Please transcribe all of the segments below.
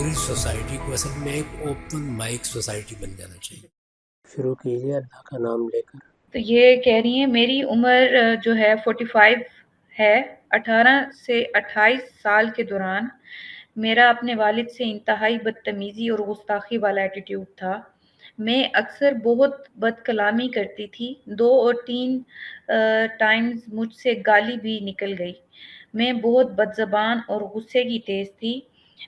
پوری سوسائٹی کو اصل میں ایک اوپن مائک سوسائٹی بن جانا چاہیے۔ شروع کیجیے اللہ کا نام لے کر۔ تو یہ کہہ رہی ہیں میری عمر جو ہے 45 ہے۔ 18 سے 28 سال کے دوران میرا اپنے والد سے انتہائی بدتمیزی اور گستاخی والا ایٹیٹیوڈ تھا۔ میں اکثر بہت بد کلامی کرتی تھی، 2 اور 3 ٹائمز مجھ سے گالی بھی نکل گئی۔ میں بہت بد زبان اور غصے کی تیز تھی۔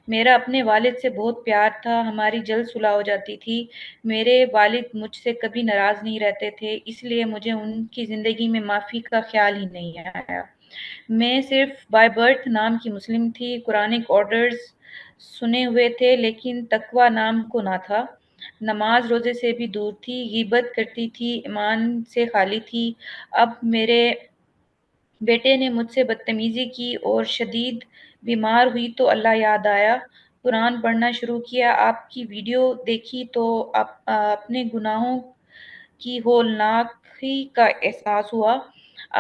میرا اپنے والد سے بہت پیار تھا، ہماری جلد صلح ہو جاتی تھی۔ میرے والد مجھ سے کبھی ناراض نہیں رہتے تھے، اس لیے مجھے ان کی زندگی میں معافی کا خیال ہی نہیں آیا۔ میں صرف بائی برتھ نام کی مسلم تھی، قرآنک آرڈرز سنے ہوئے تھے لیکن تقوی نام کو نہ تھا۔ نماز روزے سے بھی دور تھی، غیبت کرتی تھی، ایمان سے خالی تھی۔ اب میرے بیٹے نے مجھ سے بدتمیزی کی اور شدید بیمار ہوئی تو اللہ یاد آیا، قرآن پڑھنا شروع کیا، آپ کی ویڈیو دیکھی تو اپنے گناہوں کی ہولناکی کا احساس ہوا۔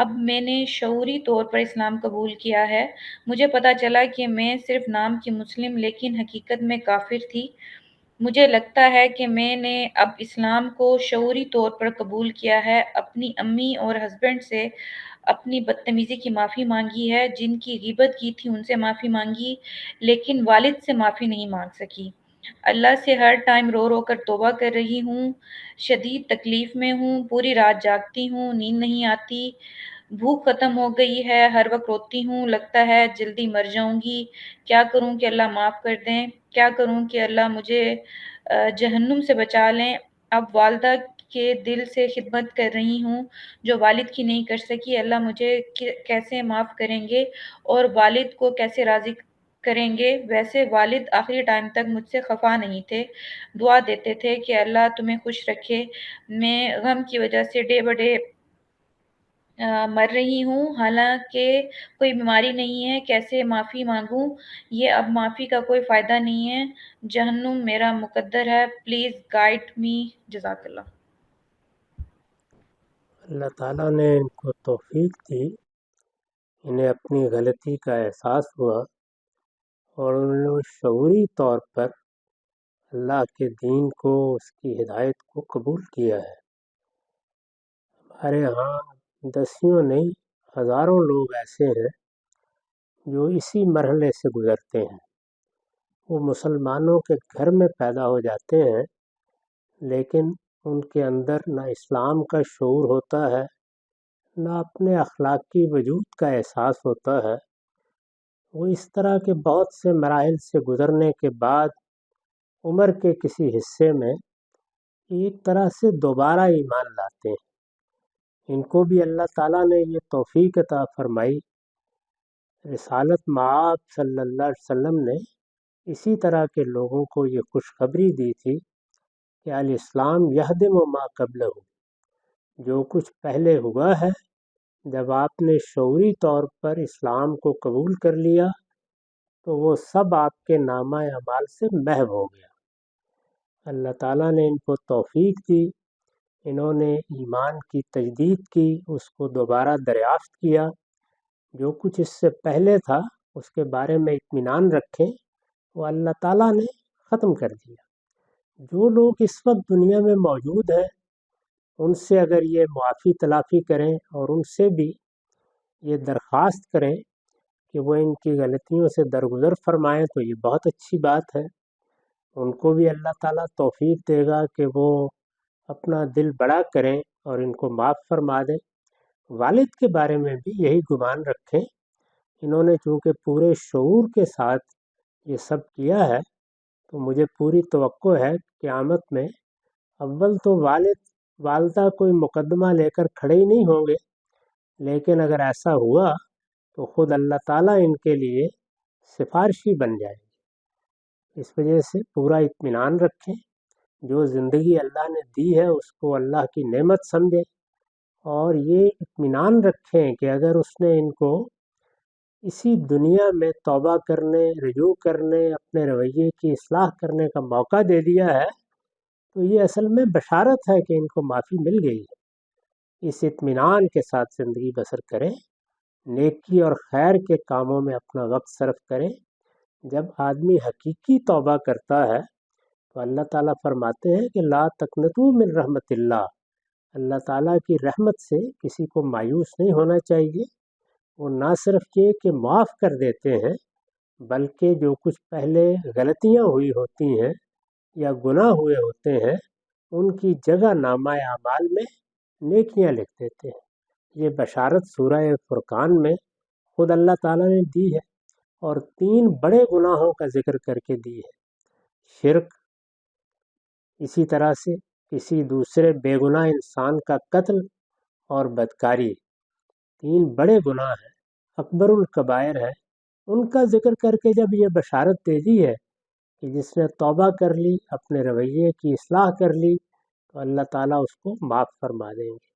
اب میں نے شعوری طور پر اسلام قبول کیا ہے۔ مجھے پتہ چلا کہ میں صرف نام کی مسلم لیکن حقیقت میں کافر تھی۔ مجھے لگتا ہے کہ میں نے اب اسلام کو شعوری طور پر قبول کیا ہے۔ اپنی امی اور ہسبینڈ سے اپنی بدتمیزی کی معافی مانگی ہے، جن کی غیبت کی تھی ان سے معافی مانگی، لیکن والد سے معافی نہیں مانگ سکی۔ اللہ سے ہر ٹائم رو رو کر توبہ کر رہی ہوں، شدید تکلیف میں ہوں، پوری رات جاگتی ہوں، نیند نہیں آتی، بھوک ختم ہو گئی ہے، ہر وقت روتی ہوں، لگتا ہے جلدی مر جاؤں گی۔ کیا کروں کہ اللہ معاف کر دیں؟ کیا کروں کہ اللہ مجھے جہنم سے بچا لیں؟ اب والدہ کے دل سے خدمت کر رہی ہوں جو والد کی نہیں کر سکی۔ اللہ مجھے کیسے معاف کریں گے اور والد کو کیسے راضی کریں گے؟ ویسے والد آخری ٹائم تک مجھ سے خفا نہیں تھے، دعا دیتے تھے کہ اللہ تمہیں خوش رکھے۔ میں غم کی وجہ سے ڈے بہ ڈے مر رہی ہوں، حالانکہ کوئی بیماری نہیں ہے، کیسے معافی مانگوں؟ یہ اب معافی کا کوئی فائدہ نہیں ہے، جہنم میرا مقدر ہے، پلیز گائیڈ می، جزاک اللہ۔ اللہ تعالیٰ نے ان کو توفیق دی، انہیں اپنی غلطی کا احساس ہوا اور انہوں نے شعوری طور پر اللہ کے دین کو، اس کی ہدایت کو قبول کیا ہے۔ ہمارے ہاں دسیوں نہیں ہزاروں لوگ ایسے ہیں جو اسی مرحلے سے گزرتے ہیں۔ وہ مسلمانوں کے گھر میں پیدا ہو جاتے ہیں لیکن ان کے اندر نہ اسلام کا شعور ہوتا ہے، نہ اپنے اخلاقی وجود کا احساس ہوتا ہے۔ وہ اس طرح کے بہت سے مراحل سے گزرنے کے بعد عمر کے کسی حصے میں ایک طرح سے دوبارہ ایمان لاتے ہیں۔ ان کو بھی اللہ تعالیٰ نے یہ توفیق عطا فرمائی۔ رسالت مآب صلی اللہ علیہ وسلم نے اسی طرح کے لوگوں کو یہ خوشخبری دی تھی کہ الاسلام یہدم ما قبلہ، جو کچھ پہلے ہوا ہے، جب آپ نے شعوری طور پر اسلام کو قبول کر لیا تو وہ سب آپ کے نامہ اعمال سے محو ہو گیا۔ اللہ تعالیٰ نے ان کو توفیق دی، انہوں نے ایمان کی تجدید کی، اس کو دوبارہ دریافت کیا، جو کچھ اس سے پہلے تھا اس کے بارے میں اطمینان رکھیں، وہ اللہ تعالیٰ نے ختم کر دیا۔ جو لوگ اس وقت دنیا میں موجود ہیں ان سے اگر یہ معافی تلافی کریں اور ان سے بھی یہ درخواست کریں کہ وہ ان کی غلطیوں سے درگزر فرمائیں تو یہ بہت اچھی بات ہے۔ ان کو بھی اللہ تعالیٰ توفیق دے گا کہ وہ اپنا دل بڑا کریں اور ان کو معاف فرما دیں۔ والد کے بارے میں بھی یہی گمان رکھیں، انہوں نے چونکہ پورے شعور کے ساتھ یہ سب کیا ہے تو مجھے پوری توقع ہے قیامت میں اول تو والدہ کوئی مقدمہ لے کر کھڑے ہی نہیں ہوں گے، لیکن اگر ایسا ہوا تو خود اللہ تعالیٰ ان کے لیے سفارشی بن جائے گی۔ اس وجہ سے پورا اطمینان رکھیں، جو زندگی اللہ نے دی ہے اس کو اللہ کی نعمت سمجھیں، اور یہ اطمینان رکھیں کہ اگر اس نے ان کو اسی دنیا میں توبہ کرنے، رجوع کرنے، اپنے رویے کی اصلاح کرنے کا موقع دے دیا ہے تو یہ اصل میں بشارت ہے کہ ان کو معافی مل گئی ہے۔ اس اطمینان کے ساتھ زندگی بسر کریں، نیکی اور خیر کے کاموں میں اپنا وقت صرف کریں، جب آدمی حقیقی توبہ کرتا ہے تو اللہ تعالیٰ فرماتے ہیں کہ لا تقنطوا من رحمت اللہ، اللہ تعالیٰ کی رحمت سے کسی کو مایوس نہیں ہونا چاہیے۔ وہ نہ صرف یہ کہ معاف کر دیتے ہیں، بلکہ جو کچھ پہلے غلطیاں ہوئی ہوتی ہیں یا گناہ ہوئے ہوتے ہیں ان کی جگہ نامہ اعمال میں نیکیاں لکھ دیتے ہیں۔ یہ بشارت سورہ فرقان میں خود اللہ تعالیٰ نے دی ہے، اور 3 بڑے گناہوں کا ذکر کر کے دی ہے۔ شرک، اسی طرح سے کسی دوسرے بے گناہ انسان کا قتل اور بدکاری، 3 بڑے گناہ ہیں، اکبر الکبائر ہیں۔ ان کا ذکر کر کے جب یہ بشارت دے دی ہے کہ جس نے توبہ کر لی، اپنے رویے کی اصلاح کر لی، تو اللہ تعالیٰ اس کو معاف فرما دیں گے۔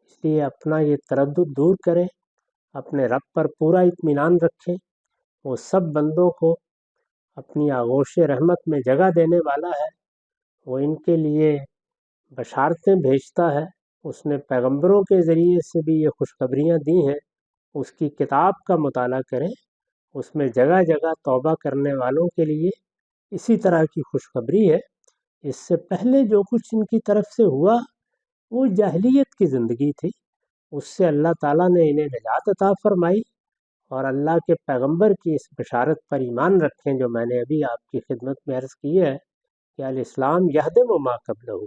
اس لیے اپنا یہ تردد دور کریں، اپنے رب پر پورا اطمینان رکھیں۔ وہ سب بندوں کو اپنی آغوش رحمت میں جگہ دینے والا ہے۔ وہ ان کے لیے بشارتیں بھیجتا ہے۔ اس نے پیغمبروں کے ذریعے سے بھی یہ خوشخبریاں دی ہیں۔ اس کی کتاب کا مطالعہ کریں، اس میں جگہ جگہ توبہ کرنے والوں کے لیے اسی طرح کی خوشخبری ہے۔ اس سے پہلے جو کچھ ان کی طرف سے ہوا وہ جاہلیت کی زندگی تھی، اس سے اللہ تعالیٰ نے انہیں نجات عطا فرمائی، اور اللہ کے پیغمبر کی اس بشارت پر ایمان رکھیں جو میں نے ابھی آپ کی خدمت میں عرض کی ہے کہ الاسلام یہدم ما قبلہ،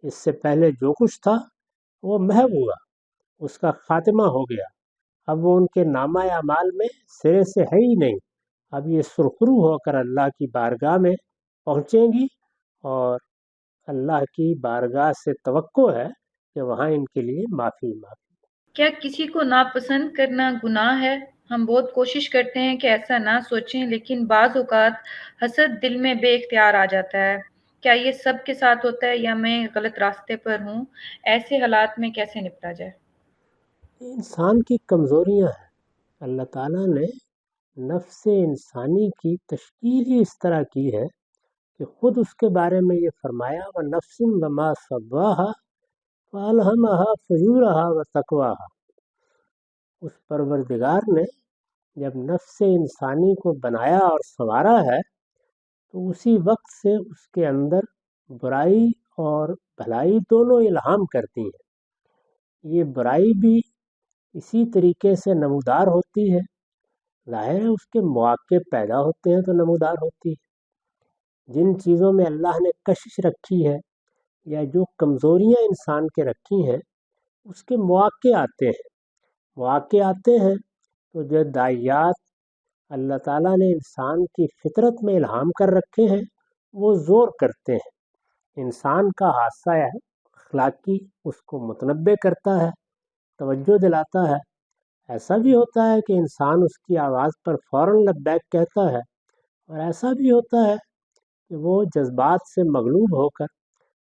اس سے پہلے جو کچھ تھا وہ محو ہوا، اس کا خاتمہ ہو گیا۔ اب وہ ان کے نامہ اعمال میں سرے سے ہے ہی نہیں۔ اب یہ سرخرو ہو کر اللہ کی بارگاہ میں پہنچیں گی، اور اللہ کی بارگاہ سے توقع ہے کہ وہاں ان کے لیے معافی۔ کیا کسی کو ناپسند کرنا گناہ ہے؟ ہم بہت کوشش کرتے ہیں کہ ایسا نہ سوچیں، لیکن بعض اوقات حسد دل میں بے اختیار آ جاتا ہے۔ کیا یہ سب کے ساتھ ہوتا ہے یا میں غلط راستے پر ہوں؟ ایسے حالات میں کیسے نپٹا جائے؟ انسان کی کمزوریاں ہیں۔ اللہ تعالیٰ نے نفس انسانی کی تشکیل ہی اس طرح کی ہے کہ خود اس کے بارے میں یہ فرمایا وَنَفْسٍ وَمَا سَوَّاهَا فَأَلْهَمَهَا فُجُورَهَا وَتَقْوَاهَا۔ اس پروردگار نے جب نفس انسانی کو بنایا اور سنوارا ہے تو اسی وقت سے اس کے اندر برائی اور بھلائی دونوں الہام کرتی ہیں۔ یہ برائی بھی اسی طریقے سے نمودار ہوتی ہے، ظاہر ہے اس کے مواقع پیدا ہوتے ہیں تو نمودار ہوتی ہے۔ جن چیزوں میں اللہ نے کشش رکھی ہے یا جو کمزوریاں انسان کے رکھی ہیں اس کے مواقع آتے ہیں تو جو داعیات اللہ تعالیٰ نے انسان کی فطرت میں الہام کر رکھے ہیں وہ زور کرتے ہیں۔ انسان کا حادثہ اخلاقی اس کو متنبع کرتا ہے، توجہ دلاتا ہے۔ ایسا بھی ہوتا ہے کہ انسان اس کی آواز پر فوراً لبیک کہتا ہے، اور ایسا بھی ہوتا ہے کہ وہ جذبات سے مغلوب ہو کر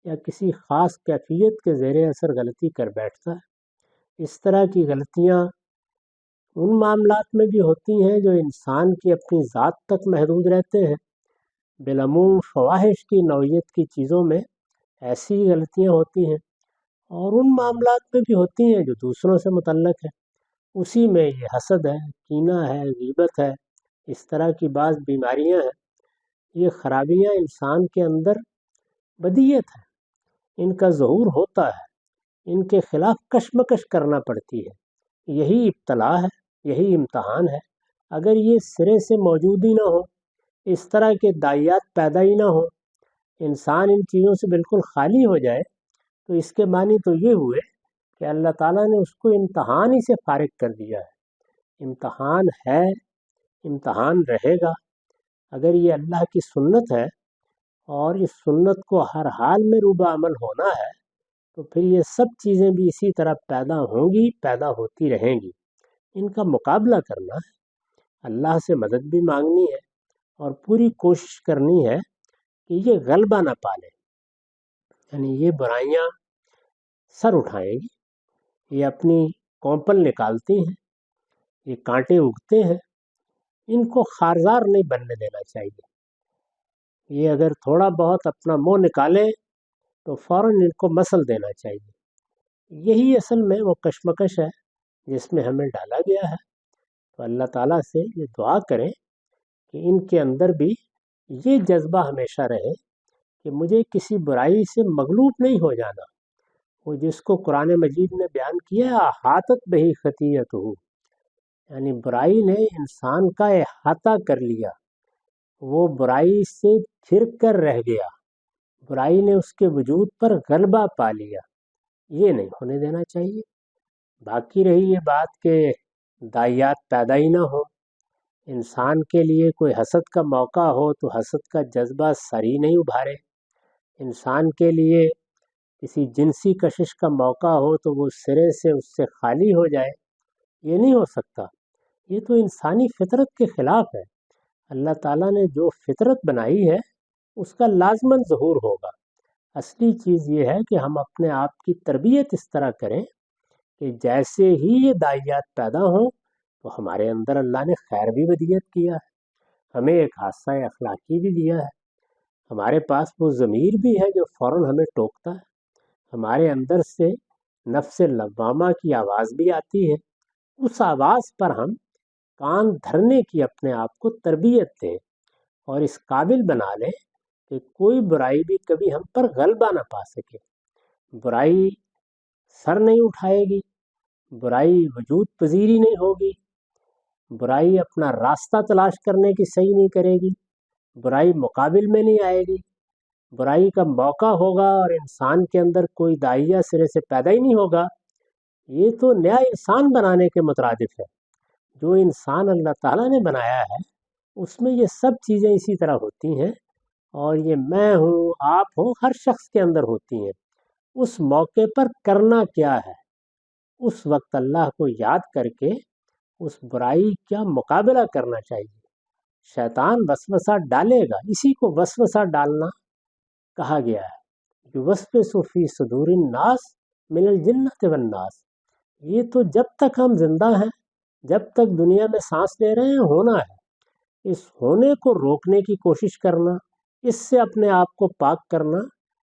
یا کسی خاص کیفیت کے زیر اثر غلطی کر بیٹھتا ہے۔ اس طرح کی غلطیاں ان معاملات میں بھی ہوتی ہیں جو انسان کی اپنی ذات تک محدود رہتے ہیں۔ بالعموم فواحش کی نوعیت کی چیزوں میں ایسی غلطیاں ہوتی ہیں، اور ان معاملات میں بھی ہوتی ہیں جو دوسروں سے متعلق ہیں۔ اسی میں یہ حسد ہے، کینہ ہے، غیبت ہے، اس طرح کی بعض بیماریاں ہیں۔ یہ خرابیاں انسان کے اندر بدیت ہے، ان کا ظہور ہوتا ہے، ان کے خلاف کشمکش کرنا پڑتی ہے۔ یہی ابتلا ہے، یہی امتحان ہے۔ اگر یہ سرے سے موجود ہی نہ ہو، اس طرح کے داعیات پیدا ہی نہ ہو، انسان ان چیزوں سے بالکل خالی ہو جائے، تو اس کے معنی تو یہ ہوئے کہ اللہ تعالیٰ نے اس کو امتحان ہی سے فارغ کر دیا ہے۔ امتحان ہے، امتحان رہے گا۔ اگر یہ اللہ کی سنت ہے اور اس سنت کو ہر حال میں روبہ عمل ہونا ہے تو پھر یہ سب چیزیں بھی اسی طرح پیدا ہوں گی، پیدا ہوتی رہیں گی۔ ان کا مقابلہ کرنا ہے، اللہ سے مدد بھی مانگنی ہے، اور پوری کوشش کرنی ہے کہ یہ غلبہ نہ پالے، یعنی یہ برائیاں سر اٹھائیں گی، یہ اپنی کونپل نکالتی ہیں، یہ کانٹے اگتے ہیں، ان کو خارزار نہیں بننے دینا چاہیے۔ یہ اگر تھوڑا بہت اپنا منہ نکالے تو فوراً ان کو مسل دینا چاہیے۔ یہی اصل میں وہ کشمکش ہے جس میں ہمیں ڈالا گیا ہے۔ تو اللہ تعالیٰ سے یہ دعا کریں کہ ان کے اندر بھی یہ جذبہ ہمیشہ رہے کہ مجھے کسی برائی سے مغلوب نہیں ہو جانا، وہ جس کو قرآن مجید نے بیان کیا ہے احاطت بہی خطیئت ہو، یعنی برائی نے انسان کا احاطہ کر لیا، وہ برائی سے پھر کر رہ گیا، برائی نے اس کے وجود پر غلبہ پا لیا، یہ نہیں ہونے دینا چاہیے۔ باقی رہی یہ بات کہ داعیات پیدا ہی نہ ہو، انسان کے لیے کوئی حسد کا موقع ہو تو حسد کا جذبہ سر ہی نہیں ابھارے، انسان کے لیے کسی جنسی کشش کا موقع ہو تو وہ سرے سے اس سے خالی ہو جائے، یہ نہیں ہو سکتا، یہ تو انسانی فطرت کے خلاف ہے۔ اللہ تعالیٰ نے جو فطرت بنائی ہے اس کا لازماً ظہور ہوگا۔ اصلی چیز یہ ہے کہ ہم اپنے آپ کی تربیت اس طرح کریں کہ جیسے ہی یہ داعیات پیدا ہوں تو ہمارے اندر اللہ نے خیر بھی ودیت کیا ہے، ہمیں ایک حادثہ اخلاقی بھی دیا ہے، ہمارے پاس وہ ضمیر بھی ہے جو فوراً ہمیں ٹوکتا ہے، ہمارے اندر سے نفس لوامہ کی آواز بھی آتی ہے، اس آواز پر ہم کان دھرنے کی اپنے آپ کو تربیت دیں اور اس قابل بنا لیں کہ کوئی برائی بھی کبھی ہم پر غلبہ نہ پا سکے، برائی سر نہیں اٹھائے گی، برائی وجود پذیری نہیں ہوگی، برائی اپنا راستہ تلاش کرنے کی صحیح نہیں کرے گی، برائی مقابل میں نہیں آئے گی، برائی کا موقع ہوگا اور انسان کے اندر کوئی داعیہ سرے سے پیدا ہی نہیں ہوگا، یہ تو نیا انسان بنانے کے مترادف ہے۔ جو انسان اللہ تعالیٰ نے بنایا ہے اس میں یہ سب چیزیں اسی طرح ہوتی ہیں، اور یہ میں ہوں آپ ہوں ہر شخص کے اندر ہوتی ہیں۔ اس موقع پر کرنا کیا ہے، اس وقت اللہ کو یاد کر کے اس برائی کا مقابلہ کرنا چاہیے۔ شیطان وسوسہ ڈالے گا، اسی کو وسوسہ ڈالنا کہا گیا ہے، یوسوس فی صدور الناس من الجنۃ والناس۔ یہ تو جب تک ہم زندہ ہیں، جب تک دنیا میں سانس لے رہے ہیں ہونا ہے، اس ہونے کو روکنے کی کوشش کرنا، اس سے اپنے آپ کو پاک کرنا،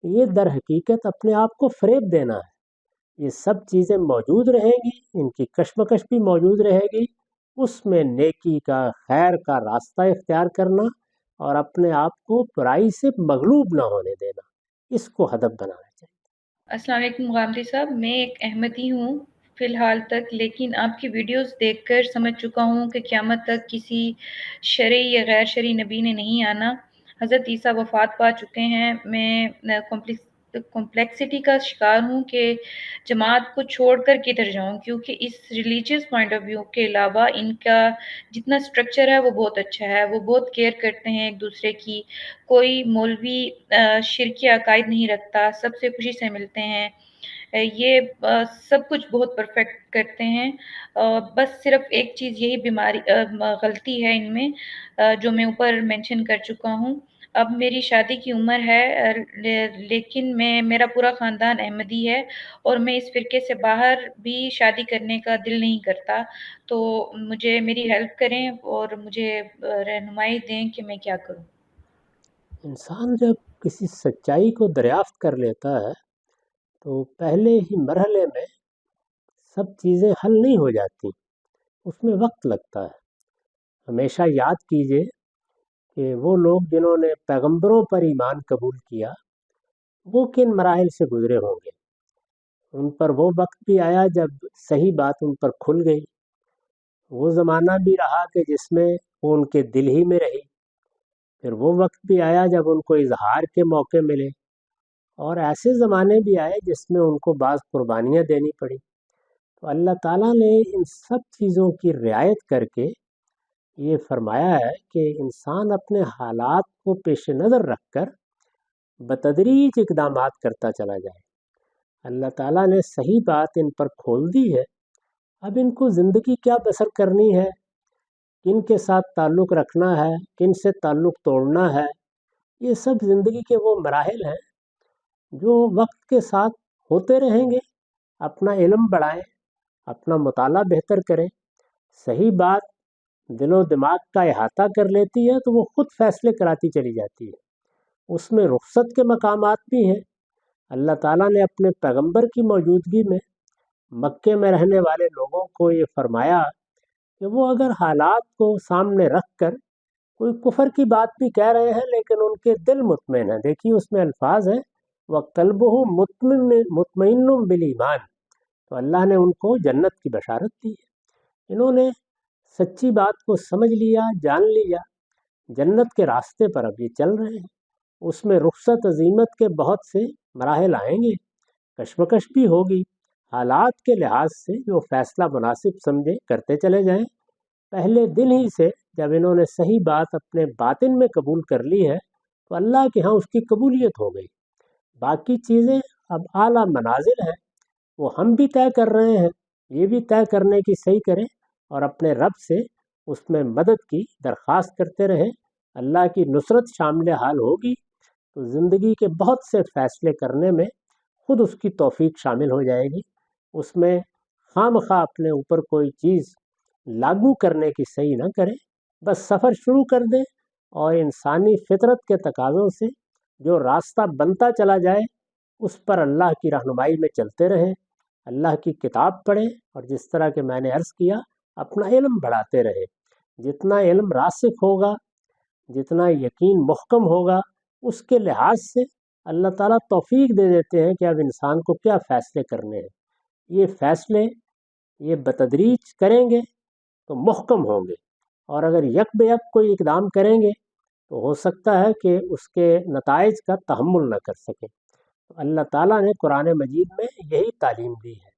یہ در حقیقت اپنے آپ کو فریب دینا ہے۔ یہ سب چیزیں موجود رہیں گی، ان کی کشمکش بھی موجود رہے گی، اس میں نیکی کا خیر کا راستہ اختیار کرنا اور اپنے آپ کو برائی سے مغلوب نہ ہونے دینا، اس کو ہدف بنانا چاہیے۔ السلام علیکم غامدی صاحب، میں ایک احمدی ہوں فی الحال تک، لیکن آپ کی ویڈیوز دیکھ کر سمجھ چکا ہوں کہ قیامت تک کسی شرعی یا غیر شرعی نبی نے نہیں آنا۔ حضرت عیسیٰ وفات پا چکے ہیں۔ میں کمپلیکسٹی کا شکار ہوں کہ جماعت کو چھوڑ کر کدھر جاؤں، کیونکہ اس ریلیجیس پوائنٹ آف ویو کے علاوہ ان کا جتنا سٹرکچر ہے وہ بہت اچھا ہے، وہ بہت کیئر کرتے ہیں ایک دوسرے کی، کوئی مولوی شرکی عقائد نہیں رکھتا، سب سے خوشی سے ملتے ہیں، یہ سب کچھ بہت پرفیکٹ کرتے ہیں۔ بس صرف ایک چیز یہی بیماری غلطی ہے ان میں، جو میں اوپر مینشن کر چکا ہوں۔ اب میری شادی کی عمر ہے، لیکن میرا پورا خاندان احمدی ہے اور میں اس فرقے سے باہر بھی شادی کرنے کا دل نہیں کرتا، تو مجھے میری ہیلپ کریں اور مجھے رہنمائی دیں کہ میں کیا کروں۔ انسان جب کسی سچائی کو دریافت کر لیتا ہے تو پہلے ہی مرحلے میں سب چیزیں حل نہیں ہو جاتی، اس میں وقت لگتا ہے۔ ہمیشہ یاد کیجئے کہ وہ لوگ جنہوں نے پیغمبروں پر ایمان قبول کیا وہ کن مراحل سے گزرے ہوں گے، ان پر وہ وقت بھی آیا جب صحیح بات ان پر کھل گئی، وہ زمانہ بھی رہا کہ جس میں وہ ان کے دل ہی میں رہی، پھر وہ وقت بھی آیا جب ان کو اظہار کے موقع ملے، اور ایسے زمانے بھی آئے جس میں ان کو بعض قربانیاں دینی پڑی۔ تو اللہ تعالیٰ نے ان سب چیزوں کی رعایت کر کے یہ فرمایا ہے کہ انسان اپنے حالات کو پیش نظر رکھ کر بتدریج اقدامات کرتا چلا جائے۔ اللہ تعالیٰ نے صحیح بات ان پر کھول دی ہے، اب ان کو زندگی کیا بسر کرنی ہے، کن کے ساتھ تعلق رکھنا ہے، کن سے تعلق توڑنا ہے، یہ سب زندگی کے وہ مراحل ہیں جو وقت کے ساتھ ہوتے رہیں گے۔ اپنا علم بڑھائیں، اپنا مطالعہ بہتر کریں، صحیح بات دل و دماغ کا احاطہ کر لیتی ہے تو وہ خود فیصلے کراتی چلی جاتی ہے، اس میں رخصت کے مقامات بھی ہیں۔ اللہ تعالیٰ نے اپنے پیغمبر کی موجودگی میں مکے میں رہنے والے لوگوں کو یہ فرمایا کہ وہ اگر حالات کو سامنے رکھ کر کوئی کفر کی بات بھی کہہ رہے ہیں لیکن ان کے دل مطمئن ہیں. دیکھیے اس میں الفاظ ہیں وَقَلْبُهُ مُطْمَئِنٌ بِالْإِيمَانِ. تو اللہ نے ان کو جنت کی بشارت دی ہے. انہوں نے سچی بات کو سمجھ لیا، جان لیا، جنت کے راستے پر اب یہ چل رہے ہیں. اس میں رخصت عزیمت کے بہت سے مراحل آئیں گے، کشمکش بھی ہوگی. حالات کے لحاظ سے جو فیصلہ مناسب سمجھے کرتے چلے جائیں. پہلے دن ہی سے جب انہوں نے صحیح بات اپنے باطن میں قبول کر لی ہے تو اللہ کے ہاں اس کی قبولیت ہو گئی. باقی چیزیں اب اعلیٰ منازل ہیں، وہ ہم بھی طے کر رہے ہیں. یہ بھی طے کرنے کی صحیح کریں اور اپنے رب سے اس میں مدد کی درخواست کرتے رہیں. اللہ کی نصرت شامل حال ہوگی تو زندگی کے بہت سے فیصلے کرنے میں خود اس کی توفیق شامل ہو جائے گی. اس میں خواہ مخواہ اپنے اوپر کوئی چیز لاگو کرنے کی صحیح نہ کریں، بس سفر شروع کر دیں اور انسانی فطرت کے تقاضوں سے جو راستہ بنتا چلا جائے اس پر اللہ کی رہنمائی میں چلتے رہیں. اللہ کی کتاب پڑھیں اور جس طرح کہ میں نے عرض کیا اپنا علم بڑھاتے رہیں. جتنا علم راسخ ہوگا، جتنا یقین محکم ہوگا، اس کے لحاظ سے اللہ تعالیٰ توفیق دے دیتے ہیں کہ اب انسان کو کیا فیصلے کرنے ہیں. یہ فیصلے یہ بتدریج کریں گے تو محکم ہوں گے، اور اگر یک بے یک کوئی اقدام کریں گے تو ہو سکتا ہے کہ اس کے نتائج کا تحمل نہ کر سکیں. تو اللہ تعالیٰ نے قرآن مجید میں یہی تعلیم دی ہے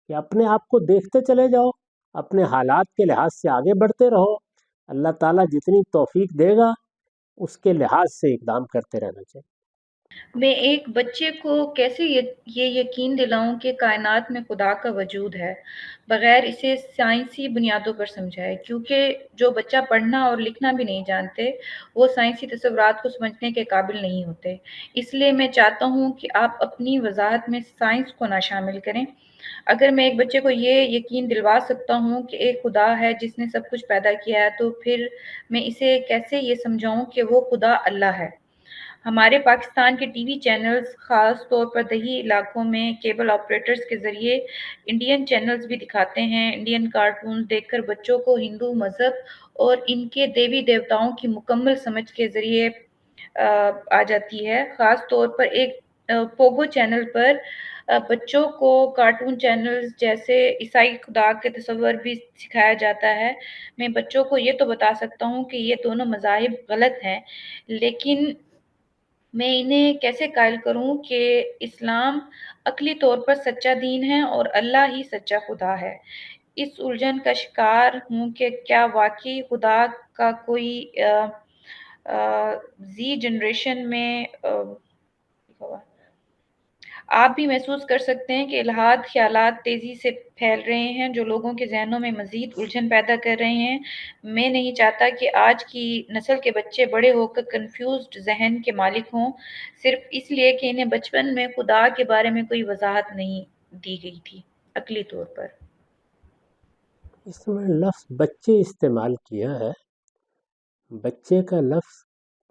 کہ اپنے آپ کو دیکھتے چلے جاؤ، اپنے حالات کے لحاظ سے آگے بڑھتے رہو. اللہ تعالیٰ جتنی توفیق دے گا اس کے لحاظ سے اقدام کرتے رہنا چاہیے. میں ایک بچے کو کیسے یہ یقین دلاؤں کہ کائنات میں خدا کا وجود ہے بغیر اسے سائنسی بنیادوں پر سمجھائے، کیونکہ جو بچہ پڑھنا اور لکھنا بھی نہیں جانتے وہ سائنسی تصورات کو سمجھنے کے قابل نہیں ہوتے. اس لیے میں چاہتا ہوں کہ آپ اپنی وضاحت میں سائنس کو نہ شامل کریں. اگر میں ایک بچے کو یہ یقین دلوا سکتا ہوں کہ ایک خدا ہے جس نے سب کچھ پیدا کیا ہے، تو پھر میں اسے کیسے یہ سمجھاؤں کہ وہ خدا اللہ ہے؟ ہمارے پاکستان کے ٹی وی چینلز خاص طور پر دیہی علاقوں میں کیبل آپریٹرز کے ذریعے انڈین چینلز بھی دکھاتے ہیں. انڈین کارٹونز دیکھ کر بچوں کو ہندو مذہب اور ان کے دیوی دیوتاؤں کی مکمل سمجھ کے ذریعے آ جاتی ہے. خاص طور پر ایک پوگو چینل پر بچوں کو کارٹون چینلز جیسے عیسائی خدا کے تصور بھی سکھایا جاتا ہے. میں بچوں کو یہ تو بتا سکتا ہوں کہ یہ دونوں مذاہب غلط ہیں، لیکن میں انہیں کیسے قائل کروں کہ اسلام عقلی طور پر سچا دین ہے اور اللہ ہی سچا خدا ہے؟ اس الجھن کا شکار ہوں کہ کیا واقعی خدا کا کوئی زی جنریشن میں آپ بھی محسوس کر سکتے ہیں کہ الہاد خیالات تیزی سے پھیل رہے ہیں جو لوگوں کے ذہنوں میں مزید الجھن پیدا کر رہے ہیں. میں نہیں چاہتا کہ آج کی نسل کے بچے بڑے ہو کر کنفیوزڈ ذہن کے مالک ہوں، صرف اس لیے کہ انہیں بچپن میں خدا کے بارے میں کوئی وضاحت نہیں دی گئی تھی عقلی طور پر. اس میں لفظ بچے استعمال کیا ہے. بچے کا لفظ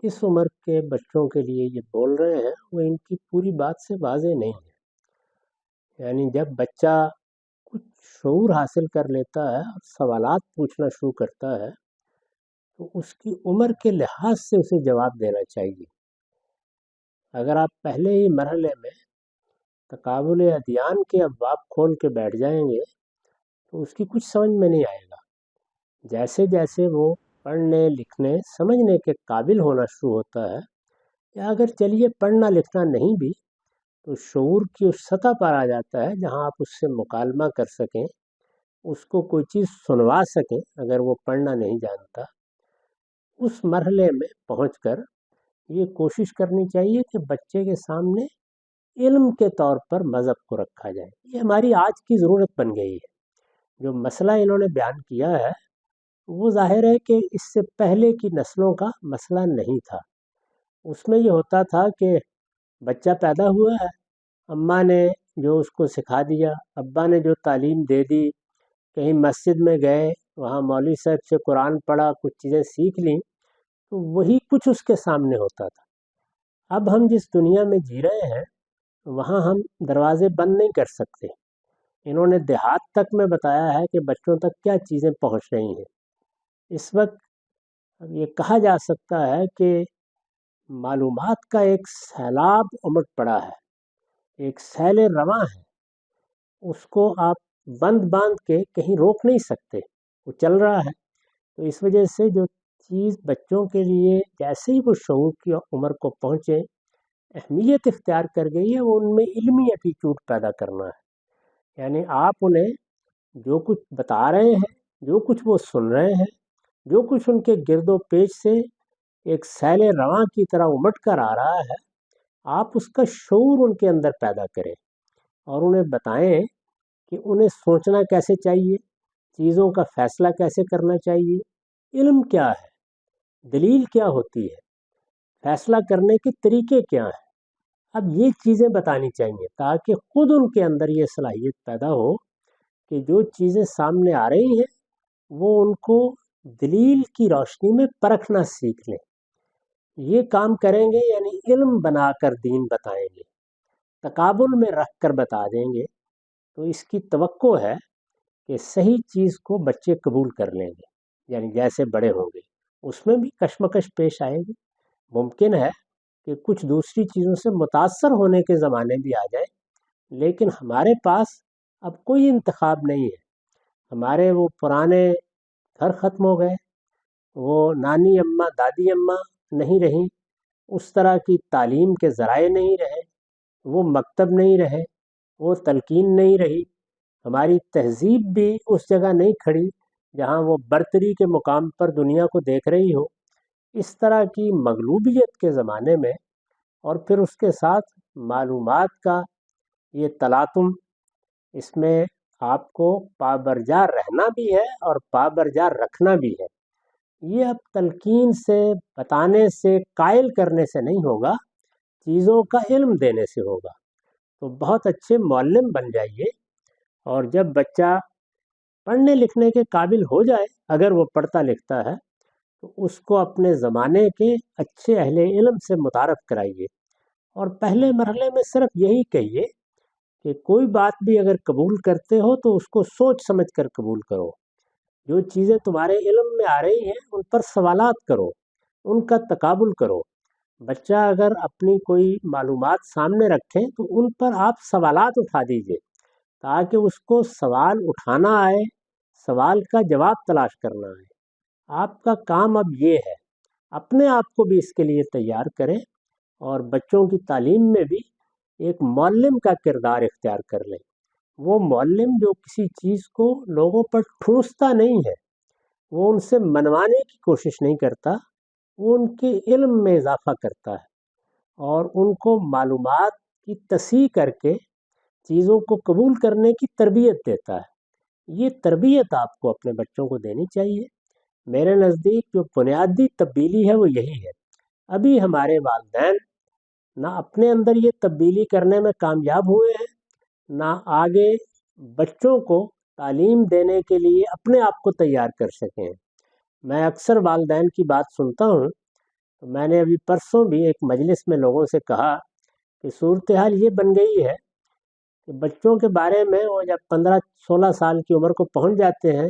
کس عمر کے بچوں کے لیے یہ بول رہے ہیں وہ ان کی پوری بات سے واضح نہیں ہے. یعنی جب بچہ کچھ شعور حاصل کر لیتا ہے اور سوالات پوچھنا شروع کرتا ہے تو اس کی عمر کے لحاظ سے اسے جواب دینا چاہیے. اگر آپ پہلے ہی مرحلے میں تقابل ادیان کے ابواب کھول کے بیٹھ جائیں گے تو اس کی کچھ سمجھ میں نہیں آئے گا. جیسے جیسے وہ پڑھنے لکھنے سمجھنے کے قابل ہونا شروع ہوتا ہے، یا اگر چلیے پڑھنا لکھنا نہیں بھی تو شعور کی اس سطح پر آ جاتا ہے جہاں آپ اس سے مکالمہ کر سکیں، اس کو کوئی چیز سنوا سکیں اگر وہ پڑھنا نہیں جانتا. اس مرحلے میں پہنچ کر یہ کوشش کرنی چاہیے کہ بچے کے سامنے علم کے طور پر مذہب کو رکھا جائے. یہ ہماری آج کی ضرورت بن گئی ہے. جو مسئلہ انہوں نے بیان کیا ہے وہ ظاہر ہے کہ اس سے پہلے کی نسلوں کا مسئلہ نہیں تھا. اس میں یہ ہوتا تھا کہ بچہ پیدا ہوا ہے، اماں نے جو اس کو سکھا دیا، ابا نے جو تعلیم دے دی، کہیں مسجد میں گئے وہاں مولوی صاحب سے قرآن پڑھا، کچھ چیزیں سیکھ لیں تو وہی کچھ اس کے سامنے ہوتا تھا. اب ہم جس دنیا میں جی رہے ہیں وہاں ہم دروازے بند نہیں کر سکتے. انہوں نے دیہات تک میں بتایا ہے کہ بچوں تک کیا چیزیں پہنچ رہی ہیں. اس وقت اب یہ کہا جا سکتا ہے کہ معلومات کا ایک سیلاب امٹ پڑا ہے، ایک سیل رواں ہے، اس کو آپ بند باندھ کے کہیں روک نہیں سکتے، وہ چل رہا ہے۔ تو اس وجہ سے جو چیز بچوں کے لیے جیسے ہی وہ شعور کی عمر کو پہنچے اہمیت اختیار کر گئی ہے، وہ ان میں علمی ایٹیٹیوڈ پیدا کرنا ہے۔ یعنی آپ انہیں جو کچھ بتا رہے ہیں، جو کچھ وہ سن رہے ہیں، جو کچھ ان کے گرد و پیش سے ایک سیل رواں کی طرح امٹ کر آ رہا ہے، آپ اس کا شعور ان کے اندر پیدا کریں اور انہیں بتائیں کہ انہیں سوچنا کیسے چاہیے، چیزوں کا فیصلہ کیسے کرنا چاہیے، علم کیا ہے، دلیل کیا ہوتی ہے، فیصلہ کرنے کے طریقے کیا ہیں۔ اب یہ چیزیں بتانی چاہیے تاکہ خود ان کے اندر یہ صلاحیت پیدا ہو کہ جو چیزیں سامنے آ رہی ہیں وہ ان کو دلیل کی روشنی میں پرکھنا سیکھ لیں۔ یہ کام کریں گے یعنی علم بنا کر دین بتائیں گے، تقابل میں رکھ کر بتا دیں گے، تو اس کی توقع ہے کہ صحیح چیز کو بچے قبول کر لیں گے، یعنی جیسے بڑے ہوں گے اس میں بھی کشمکش پیش آئے گی، ممکن ہے کہ کچھ دوسری چیزوں سے متاثر ہونے کے زمانے بھی آ جائیں، لیکن ہمارے پاس اب کوئی انتخاب نہیں ہے۔ ہمارے وہ پرانے گھر ختم ہو گئے، وہ نانی اماں دادی اماں نہیں رہیں، اس طرح کی تعلیم کے ذرائع نہیں رہے، وہ مکتب نہیں رہے، وہ تلقین نہیں رہی، ہماری تہذیب بھی اس جگہ نہیں کھڑی جہاں وہ برتری کے مقام پر دنیا کو دیکھ رہی ہو۔ اس طرح کی مغلوبیت کے زمانے میں اور پھر اس کے ساتھ معلومات کا یہ تلاطم، اس میں آپ کو پابرجا رہنا بھی ہے اور پابرجا رکھنا بھی ہے۔ یہ اب تلقین سے، بتانے سے، قائل کرنے سے نہیں ہوگا، چیزوں کا علم دینے سے ہوگا۔ تو بہت اچھے معلم بن جائیے، اور جب بچہ پڑھنے لکھنے کے قابل ہو جائے، اگر وہ پڑھتا لکھتا ہے، تو اس کو اپنے زمانے کے اچھے اہل علم سے متعارف کرائیے، اور پہلے مرحلے میں صرف یہی کہیے کہ کوئی بات بھی اگر قبول کرتے ہو تو اس کو سوچ سمجھ کر قبول کرو، جو چیزیں تمہارے علم میں آ رہی ہیں ان پر سوالات کرو، ان کا تقابل کرو۔ بچہ اگر اپنی کوئی معلومات سامنے رکھیں تو ان پر آپ سوالات اٹھا دیجئے تاکہ اس کو سوال اٹھانا آئے، سوال کا جواب تلاش کرنا آئے۔ آپ کا کام اب یہ ہے، اپنے آپ کو بھی اس کے لیے تیار کریں، اور بچوں کی تعلیم میں بھی ایک معلم کا کردار اختیار کر لیں۔ وہ معلم جو کسی چیز کو لوگوں پر ٹھونستا نہیں ہے، وہ ان سے منوانے کی کوشش نہیں کرتا، وہ ان کے علم میں اضافہ کرتا ہے اور ان کو معلومات کی تصحیح کر کے چیزوں کو قبول کرنے کی تربیت دیتا ہے۔ یہ تربیت آپ کو اپنے بچوں کو دینی چاہیے۔ میرے نزدیک جو بنیادی تبدیلی ہے وہ یہی ہے۔ ابھی ہمارے والدین نہ اپنے اندر یہ تبدیلی کرنے میں کامیاب ہوئے ہیں، نہ آگے بچوں کو تعلیم دینے کے لیے اپنے آپ کو تیار کر سکے ہیں۔ میں اکثر والدین کی بات سنتا ہوں، تو میں نے ابھی پرسوں بھی ایک مجلس میں لوگوں سے کہا کہ صورتحال یہ بن گئی ہے کہ بچوں کے بارے میں وہ جب 15-16 سال کی عمر کو پہنچ جاتے ہیں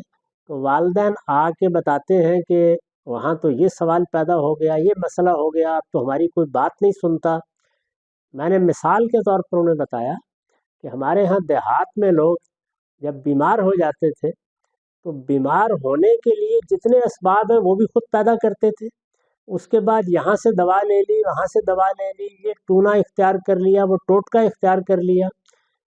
تو والدین آ کے بتاتے ہیں کہ وہاں تو یہ سوال پیدا ہو گیا، یہ مسئلہ ہو گیا، اب تو ہماری کوئی بات نہیں سنتا۔ میں نے مثال کے طور پر انہیں بتایا کہ ہمارے ہاں دیہات میں لوگ جب بیمار ہو جاتے تھے تو بیمار ہونے کے لیے جتنے اسباب ہیں وہ بھی خود پیدا کرتے تھے، اس کے بعد یہاں سے دوا لے لی، وہاں سے دوا لے لی، یہ ٹونا اختیار کر لیا، وہ ٹوٹکا اختیار کر لیا۔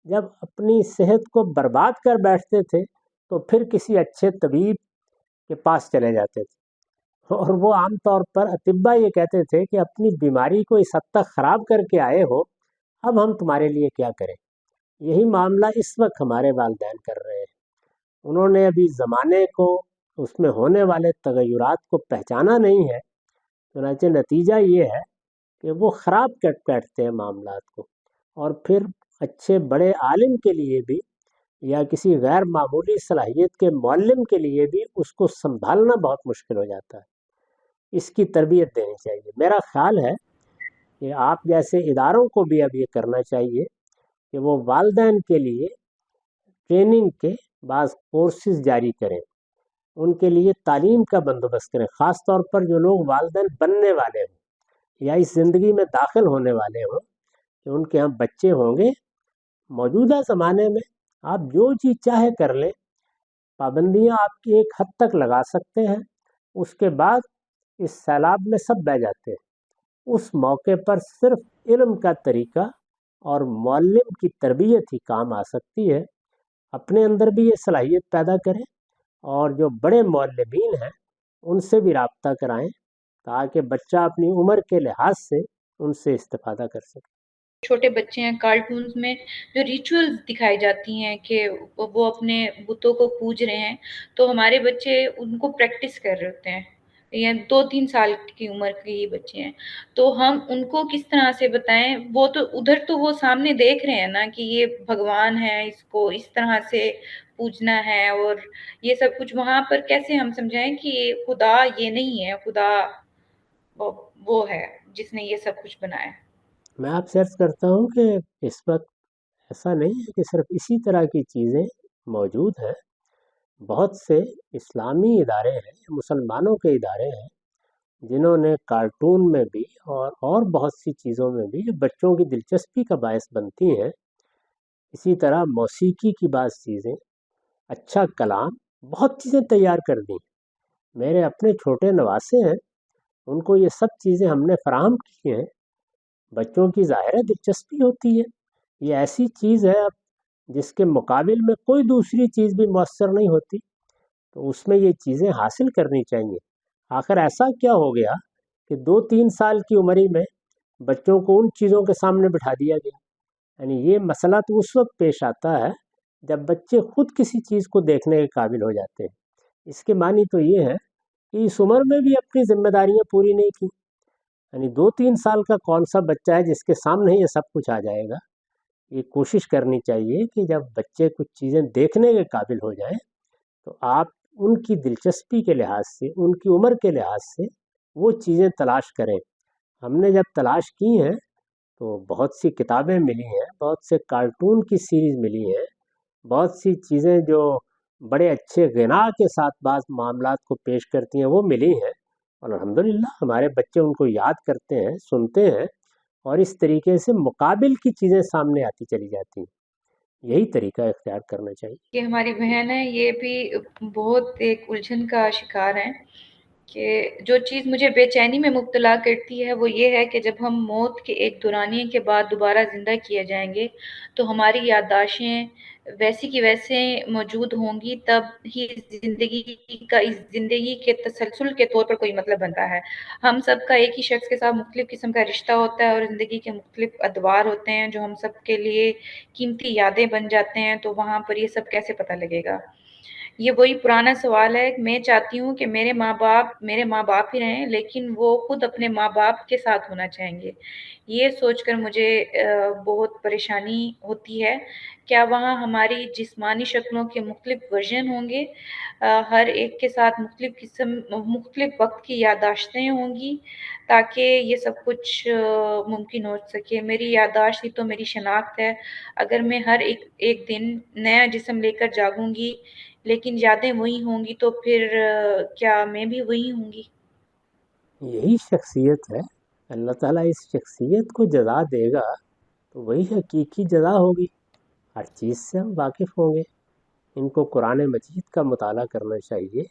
جب اپنی صحت کو برباد کر بیٹھتے تھے تو پھر کسی اچھے طبیب کے پاس چلے جاتے تھے، اور وہ عام طور پر اطباء یہ کہتے تھے کہ اپنی بیماری کو اس حد تک خراب کر کے آئے ہو، اب ہم تمہارے لیے کیا کریں۔ یہی معاملہ اس وقت ہمارے والدین کر رہے ہیں۔ انہوں نے ابھی زمانے کو، اس میں ہونے والے تغیرات کو پہچانا نہیں ہے، چنانچہ نتیجہ یہ ہے کہ وہ خراب کر بیٹھتے ہیں معاملات کو، اور پھر اچھے بڑے عالم کے لیے بھی یا کسی غیر معمولی صلاحیت کے معلم کے لیے بھی اس کو سنبھالنا بہت مشکل ہو جاتا ہے۔ اس کی تربیت دینی چاہیے۔ میرا خیال ہے کہ آپ جیسے اداروں کو بھی اب یہ کرنا چاہیے کہ وہ والدین کے لیے ٹریننگ کے بعض کورسز جاری کریں، ان کے لیے تعلیم کا بندوبست کریں، خاص طور پر جو لوگ والدین بننے والے ہوں یا اس زندگی میں داخل ہونے والے ہوں کہ ان کے ہم بچے ہوں گے۔ موجودہ زمانے میں آپ جو چیز چاہے کر لیں، پابندیاں آپ کی ایک حد تک لگا سکتے ہیں، اس کے بعد اس سیلاب میں سب بہہ جاتے ہیں۔ اس موقع پر صرف علم کا طریقہ اور معلم کی تربیت ہی کام آ سکتی ہے۔ اپنے اندر بھی یہ صلاحیت پیدا کریں اور جو بڑے معلمین ہیں ان سے بھی رابطہ کرائیں تاکہ بچہ اپنی عمر کے لحاظ سے ان سے استفادہ کر سکے۔ چھوٹے بچے ہیں، کارٹونز میں جو ریچولز دکھائی جاتی ہیں کہ وہ اپنے بتوں کو پوج رہے ہیں، تو ہمارے بچے ان کو پریکٹس کر رہے ہوتے ہیں، یا 2-3 سال کی عمر کے ہی بچے ہیں، تو ہم ان کو کس طرح سے بتائیں؟ وہ تو ادھر تو وہ سامنے دیکھ رہے ہیں نا کہ یہ بھگوان ہے، اس کو اس طرح سے پوجنا ہے، اور یہ سب کچھ وہاں پر کیسے ہم سمجھائیں کہ خدا یہ نہیں ہے، خدا وہ ہے جس نے یہ سب کچھ بنایا۔ میں آپ سے عرض کرتا ہوں کہ اس وقت ایسا نہیں ہے کہ صرف اسی طرح کی چیزیں موجود ہیں۔ بہت سے اسلامی ادارے ہیں، مسلمانوں کے ادارے ہیں جنہوں نے کارٹون میں بھی اور بہت سی چیزوں میں بھی جو بچوں کی دلچسپی کا باعث بنتی ہیں، اسی طرح موسیقی کی بعض چیزیں، اچھا کلام، بہت چیزیں تیار کر دیں۔ میرے اپنے چھوٹے نواسے ہیں، ان کو یہ سب چیزیں ہم نے فراہم کی ہیں۔ بچوں کی ظاہر دلچسپی ہوتی ہے، یہ ایسی چیز ہے اب جس کے مقابل میں کوئی دوسری چیز بھی میسر نہیں ہوتی، تو اس میں یہ چیزیں حاصل کرنی چاہیے۔ آخر ایسا کیا ہو گیا کہ 2-3 سال کی عمر ہی میں بچوں کو ان چیزوں کے سامنے بٹھا دیا گیا؟ یعنی یہ مسئلہ تو اس وقت پیش آتا ہے جب بچے خود کسی چیز کو دیکھنے کے قابل ہو جاتے ہیں۔ اس کے معنی تو یہ ہے کہ اس عمر میں بھی اپنی ذمہ داریاں پوری نہیں کی۔ یعنی 2-3 سال کا کون سا بچہ ہے جس کے سامنے یہ سب کچھ آ جائے گا؟ یہ کوشش کرنی چاہیے کہ جب بچے کچھ چیزیں دیکھنے کے قابل ہو جائیں تو آپ ان کی دلچسپی کے لحاظ سے، ان کی عمر کے لحاظ سے وہ چیزیں تلاش کریں۔ ہم نے جب تلاش کی ہیں تو بہت سی کتابیں ملی ہیں، بہت سے کارٹون کی سیریز ملی ہیں، بہت سی چیزیں جو بڑے اچھے غنا کے ساتھ بعض معاملات کو پیش کرتی ہیں وہ ملی ہیں، اور الحمدللہ ہمارے بچے ان کو یاد کرتے ہیں، سنتے ہیں، اور اس طریقے سے مقابل کی چیزیں سامنے آتی چلی جاتی ہیں۔ یہی طریقہ اختیار کرنا چاہیے۔ کہ ہماری بہن ہے یہ بھی بہت ایک الجھن کا شکار ہے کہ جو چیز مجھے بے چینی میں مبتلا کرتی ہے وہ یہ ہے کہ جب ہم موت کے ایک دورانیے کے بعد دوبارہ زندہ کیے جائیں گے تو ہماری یادداشتیں ویسی کی ویسے موجود ہوں گی، تب ہی اس زندگی کے تسلسل کے طور پر کوئی مطلب بنتا ہے۔ ہم سب کا ایک ہی شخص کے ساتھ مختلف قسم کا رشتہ ہوتا ہے اور زندگی کے مختلف ادوار ہوتے ہیں جو ہم سب کے لیے قیمتی یادیں بن جاتے ہیں، تو وہاں پر یہ سب کیسے پتہ لگے گا؟ یہ وہی پرانا سوال ہے۔ میں چاہتی ہوں کہ میرے ماں باپ ہی رہیں، لیکن وہ خود اپنے ماں باپ کے ساتھ ہونا چاہیں گے۔ یہ سوچ کر مجھے بہت پریشانی ہوتی ہے۔ کیا وہاں ہماری جسمانی شکلوں کے مختلف ورژن ہوں گے؟ ہر ایک کے ساتھ مختلف وقت کی یادداشتیں ہوں گی تاکہ یہ سب کچھ ممکن ہو سکے۔ میری یادداشت ہی تو میری شناخت ہے۔ اگر میں ہر ایک دن نیا جسم لے کر جاگوں گی لیکن یادیں وہی ہوں گی تو پھر کیا میں بھی وہی ہوں گی؟ یہی شخصیت ہے۔ اللہ تعالیٰ اس شخصیت کو جزا دے گا تو وہی حقیقی جزا ہوگی۔ ہر چیز سے ہم واقف ہوں گے۔ ان کو قرآن مجید کا مطالعہ کرنا چاہیے۔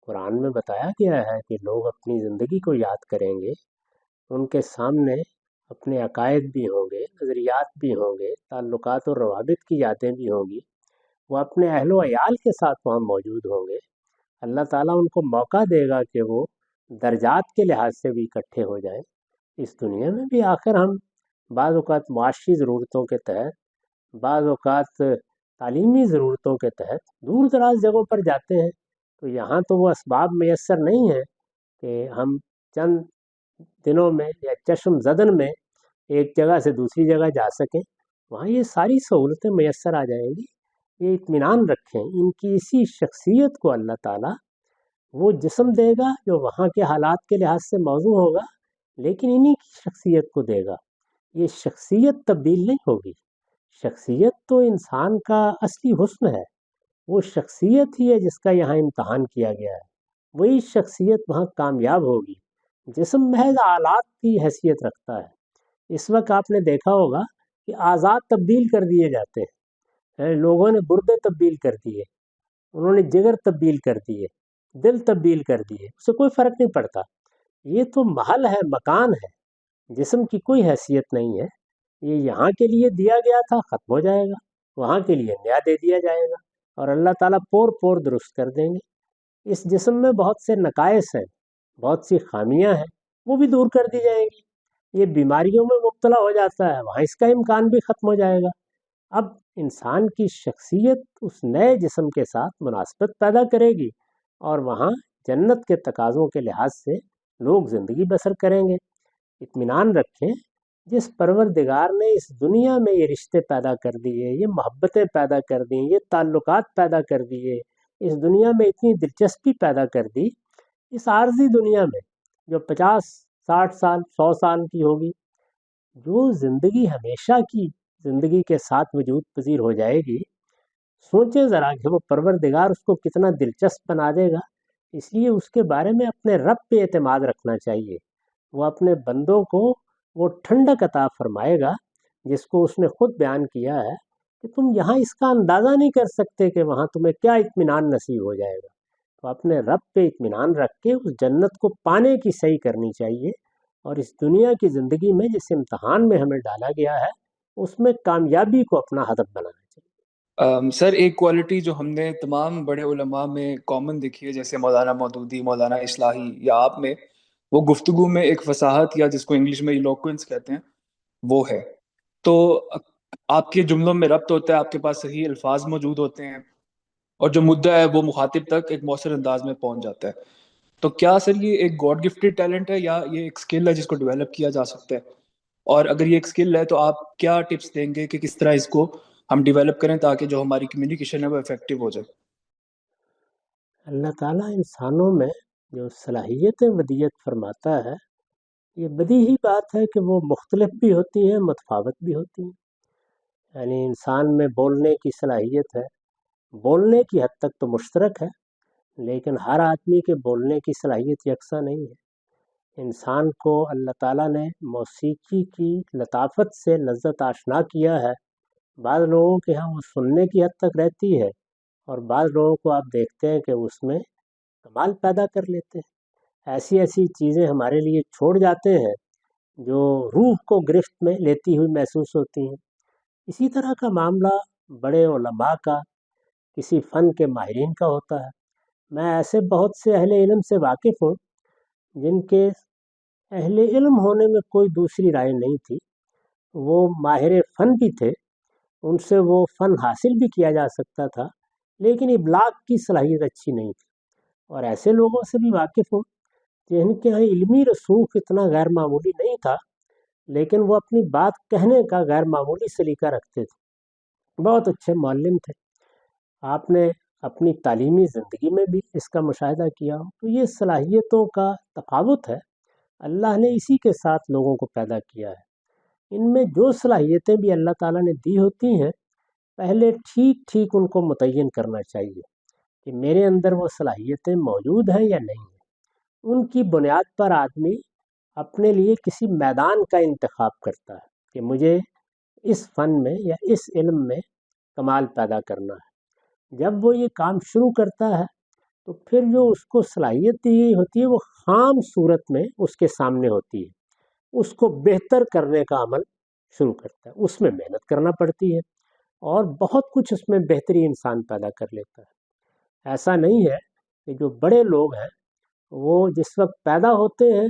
قرآن میں بتایا گیا ہے کہ لوگ اپنی زندگی کو یاد کریں گے، ان کے سامنے اپنے عقائد بھی ہوں گے، نظریات بھی ہوں گے، تعلقات اور روابط کی یادیں بھی ہوں گی۔ وہ اپنے اہل و عیال کے ساتھ وہاں موجود ہوں گے۔ اللہ تعالیٰ ان کو موقع دے گا کہ وہ درجات کے لحاظ سے بھی اکٹھے ہو جائیں۔ اس دنیا میں بھی آخر ہم بعض اوقات معاشی ضرورتوں کے تحت، بعض اوقات تعلیمی ضرورتوں کے تحت دور دراز جگہوں پر جاتے ہیں، تو یہاں تو وہ اسباب میسر نہیں ہیں کہ ہم چند دنوں میں یا چشم زدن میں ایک جگہ سے دوسری جگہ جا سکیں۔ وہاں یہ ساری سہولتیں میسر آ جائیں گی۔ یہ اطمینان رکھیں، ان کی اسی شخصیت کو اللہ تعالیٰ وہ جسم دے گا جو وہاں کے حالات کے لحاظ سے موزوں ہوگا، لیکن انہی کی شخصیت کو دے گا۔ یہ شخصیت تبدیل نہیں ہوگی۔ شخصیت تو انسان کا اصلی حسن ہے۔ وہ شخصیت ہی ہے جس کا یہاں امتحان کیا گیا ہے، وہی شخصیت وہاں کامیاب ہوگی۔ جسم محض آلات کی حیثیت رکھتا ہے۔ اس وقت آپ نے دیکھا ہوگا کہ آزاد تبدیل کر دیے جاتے ہیں، لوگوں نے گردے تبدیل کر دیے، انہوں نے جگر تبدیل کر دیے، دل تبدیل کر دیے، اس سے کوئی فرق نہیں پڑتا۔ یہ تو محل ہے، مکان ہے، جسم کی کوئی حیثیت نہیں ہے۔ یہ یہاں کے لیے دیا گیا تھا، ختم ہو جائے گا، وہاں کے لیے نیا دے دیا جائے گا، اور اللہ تعالیٰ پور پور درست کر دیں گے۔ اس جسم میں بہت سے نقائص ہیں، بہت سی خامیاں ہیں، وہ بھی دور کر دی جائیں گی۔ یہ بیماریوں میں مبتلا ہو جاتا ہے، وہاں اس کا امکان بھی ختم ہو جائے گا۔ اب انسان کی شخصیت اس نئے جسم کے ساتھ مناسبت پیدا کرے گی، اور وہاں جنت کے تقاضوں کے لحاظ سے لوگ زندگی بسر کریں گے۔ اطمینان رکھیں، جس پروردگار نے اس دنیا میں یہ رشتے پیدا کر دیے، یہ محبتیں پیدا کر دیں، یہ تعلقات پیدا کر دیے، اس دنیا میں اتنی دلچسپی پیدا کر دی، اس عارضی دنیا میں جو 50 60 سال 100 سال کی ہوگی، جو زندگی ہمیشہ کی زندگی کے ساتھ وجود پذیر ہو جائے گی، سوچیں ذرا کہ وہ پروردگار اس کو کتنا دلچسپ بنا دے گا۔ اس لیے اس کے بارے میں اپنے رب پہ اعتماد رکھنا چاہیے۔ وہ اپنے بندوں کو وہ ٹھنڈک عطا فرمائے گا جس کو اس نے خود بیان کیا ہے کہ تم یہاں اس کا اندازہ نہیں کر سکتے کہ وہاں تمہیں کیا اطمینان نصیب ہو جائے گا۔ تو اپنے رب پہ اطمینان رکھ کے اس جنت کو پانے کی صحیح کرنی چاہیے، اور اس دنیا کی زندگی میں جس امتحان میں ہمیں ڈالا گیا ہے اس میں کامیابی کو اپنا ہدف بنانا چاہیے۔ سر، ایک کوالٹی جو ہم نے تمام بڑے علماء میں کامن دیکھی ہے، جیسے مولانا مودودی، مولانا اصلاحی یا آپ میں، وہ گفتگو میں ایک فصاحت، یا جس کو انگلش میں ایلوکوینس کہتے ہیں، وہ ہے۔ تو آپ کے جملوں میں ربط ہوتا ہے، آپ کے پاس صحیح الفاظ موجود ہوتے ہیں، اور جو مدعا ہے وہ مخاطب تک ایک مؤثر انداز میں پہنچ جاتا ہے۔ تو کیا سر یہ ایک گاڈ گفٹڈ ٹیلنٹ ہے، یا یہ ایک اسکل ہے جس کو ڈیولپ کیا جا سکتا ہے؟ اور اگر یہ ایک اسکل ہے تو آپ کیا ٹپس دیں گے کہ کس طرح اس کو ہم ڈیولپ کریں تاکہ جو ہماری کمیونیکیشن ہے وہ افیکٹو ہو جائے؟ اللہ تعالیٰ انسانوں میں جو صلاحیتیں ودیت فرماتا ہے، یہ بدیہی بات ہے کہ وہ مختلف بھی ہوتی ہیں، متفاوت بھی ہوتی ہیں۔ یعنی انسان میں بولنے کی صلاحیت ہے، بولنے کی حد تک تو مشترک ہے، لیکن ہر آدمی کے بولنے کی صلاحیت یکساں نہیں ہے۔ انسان کو اللہ تعالیٰ نے موسیقی کی لطافت سے لذت آشنا کیا ہے۔ بعض لوگوں کے ہاں وہ سننے کی حد تک رہتی ہے، اور بعض لوگوں کو آپ دیکھتے ہیں کہ اس میں کمال پیدا کر لیتے ہیں۔ ایسی ایسی چیزیں ہمارے لیے چھوڑ جاتے ہیں جو روح کو گرفت میں لیتی ہوئی محسوس ہوتی ہیں۔ اسی طرح کا معاملہ بڑے علماء کا، کسی فن کے ماہرین کا ہوتا ہے۔ میں ایسے بہت سے اہل علم سے واقف ہوں جن کے اہل علم ہونے میں کوئی دوسری رائے نہیں تھی، وہ ماہر فن بھی تھے، ان سے وہ فن حاصل بھی کیا جا سکتا تھا، لیکن ابلاغ کی صلاحیت اچھی نہیں تھی۔ اور ایسے لوگوں سے بھی واقف ہوں جن کے یہاں علمی رسوخ اتنا غیر معمولی نہیں تھا، لیکن وہ اپنی بات کہنے کا غیر معمولی سلیقہ رکھتے تھے، بہت اچھے معلم تھے۔ آپ نے اپنی تعلیمی زندگی میں بھی اس کا مشاہدہ کیا ہو۔ تو یہ صلاحیتوں کا تفاوت ہے، اللہ نے اسی کے ساتھ لوگوں کو پیدا کیا ہے۔ ان میں جو صلاحیتیں بھی اللہ تعالیٰ نے دی ہوتی ہیں، پہلے ٹھیک ٹھیک ان کو متعین کرنا چاہیے کہ میرے اندر وہ صلاحیتیں موجود ہیں یا نہیں ہیں۔ ان کی بنیاد پر آدمی اپنے لیے کسی میدان کا انتخاب کرتا ہے کہ مجھے اس فن میں یا اس علم میں کمال پیدا کرنا ہے۔ جب وہ یہ کام شروع کرتا ہے تو پھر جو اس کو صلاحیت دی گئی ہوتی ہے وہ خام صورت میں اس کے سامنے ہوتی ہے، اس کو بہتر کرنے کا عمل شروع کرتا ہے۔ اس میں محنت کرنا پڑتی ہے، اور بہت کچھ اس میں بہتری انسان پیدا کر لیتا ہے۔ ایسا نہیں ہے کہ جو بڑے لوگ ہیں وہ جس وقت پیدا ہوتے ہیں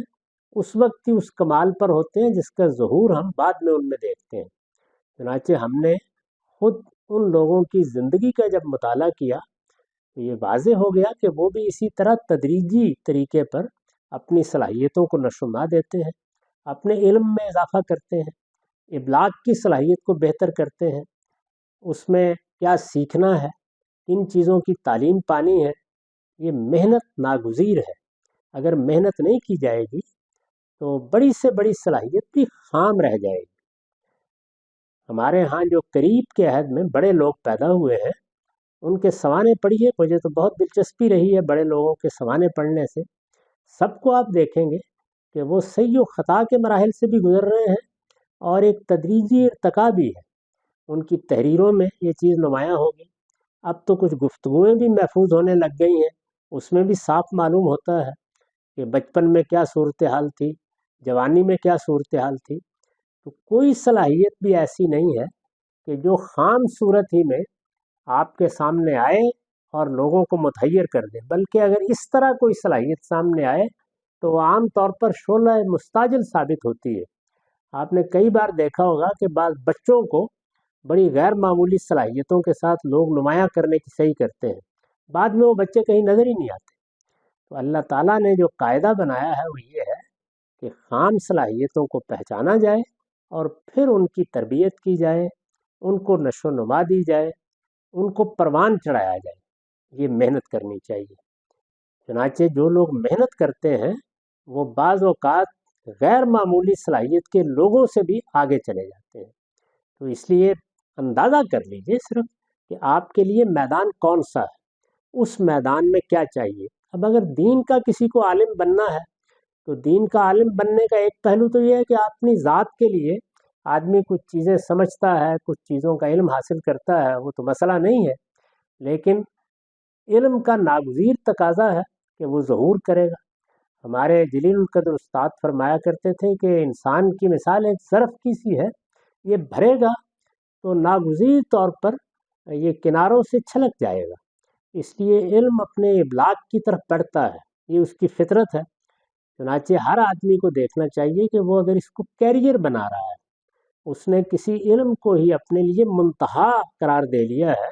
اس وقت ہی اس کمال پر ہوتے ہیں جس کا ظہور ہم بعد میں ان میں دیکھتے ہیں۔ چنانچہ ہم نے خود ان لوگوں کی زندگی کا جب مطالعہ کیا تو یہ واضح ہو گیا کہ وہ بھی اسی طرح تدریجی طریقے پر اپنی صلاحیتوں کو نشوونما دیتے ہیں، اپنے علم میں اضافہ کرتے ہیں، ابلاغ کی صلاحیت کو بہتر کرتے ہیں، اس میں کیا سیکھنا ہے، کن چیزوں کی تعلیم پانی ہے۔ یہ محنت ناگزیر ہے، اگر محنت نہیں کی جائے گی تو بڑی سے بڑی صلاحیت بھی خام رہ جائے گی۔ ہمارے ہاں جو قریب کے عہد میں بڑے لوگ پیدا ہوئے ہیں ان کے سوانے پڑھیے، مجھے تو بہت دلچسپی رہی ہے بڑے لوگوں کے سوانے پڑھنے سے. سب کو آپ دیکھیں گے کہ وہ صحیح و خطا کے مراحل سے بھی گزر رہے ہیں اور ایک تدریجی ارتقا بھی ہے. ان کی تحریروں میں یہ چیز نمایاں ہوگی. اب تو کچھ گفتگویں بھی محفوظ ہونے لگ گئی ہیں، اس میں بھی صاف معلوم ہوتا ہے کہ بچپن میں کیا صورتحال تھی، جوانی میں کیا صورتحال تھی. تو کوئی صلاحیت بھی ایسی نہیں ہے کہ جو خام صورت ہی میں آپ کے سامنے آئے اور لوگوں کو متحیر کر دے، بلکہ اگر اس طرح کوئی صلاحیت سامنے آئے تو وہ عام طور پر شعلہ مستعجل ثابت ہوتی ہے. آپ نے کئی بار دیکھا ہوگا کہ بعض بچوں کو بڑی غیر معمولی صلاحیتوں کے ساتھ لوگ نمایاں کرنے کی صحیح کرتے ہیں، بعد میں وہ بچے کہیں نظر ہی نہیں آتے. تو اللہ تعالیٰ نے جو قاعدہ بنایا ہے وہ یہ ہے کہ خام صلاحیتوں کو پہچانا جائے اور پھر ان کی تربیت کی جائے، ان کو نشو و نما دی جائے، ان کو پروان چڑھایا جائے. یہ محنت کرنی چاہیے. چنانچہ جو لوگ محنت کرتے ہیں وہ بعض اوقات غیر معمولی صلاحیت کے لوگوں سے بھی آگے چلے جاتے ہیں. تو اس لیے اندازہ کر لیجئے صرف کہ آپ کے لیے میدان کون سا ہے، اس میدان میں کیا چاہیے. اب اگر دین کا کسی کو عالم بننا ہے تو دین کا عالم بننے کا ایک پہلو تو یہ ہے کہ اپنی ذات کے لیے آدمی کچھ چیزیں سمجھتا ہے، کچھ چیزوں کا علم حاصل کرتا ہے، وہ تو مسئلہ نہیں ہے، لیکن علم کا ناگزیر تقاضا ہے کہ وہ ظہور کرے گا. ہمارے جلیل القدر استاد فرمایا کرتے تھے کہ انسان کی مثال ایک ظرف کی سی ہے، یہ بھرے گا تو ناگزیر طور پر یہ کناروں سے چھلک جائے گا. اس لیے علم اپنے ابلاغ کی طرف بڑھتا ہے، یہ اس کی فطرت ہے. چنانچہ ہر آدمی کو دیکھنا چاہیے کہ وہ اگر اس کو کیریئر بنا رہا ہے، اس نے کسی علم کو ہی اپنے لیے منتہا قرار دے لیا ہے،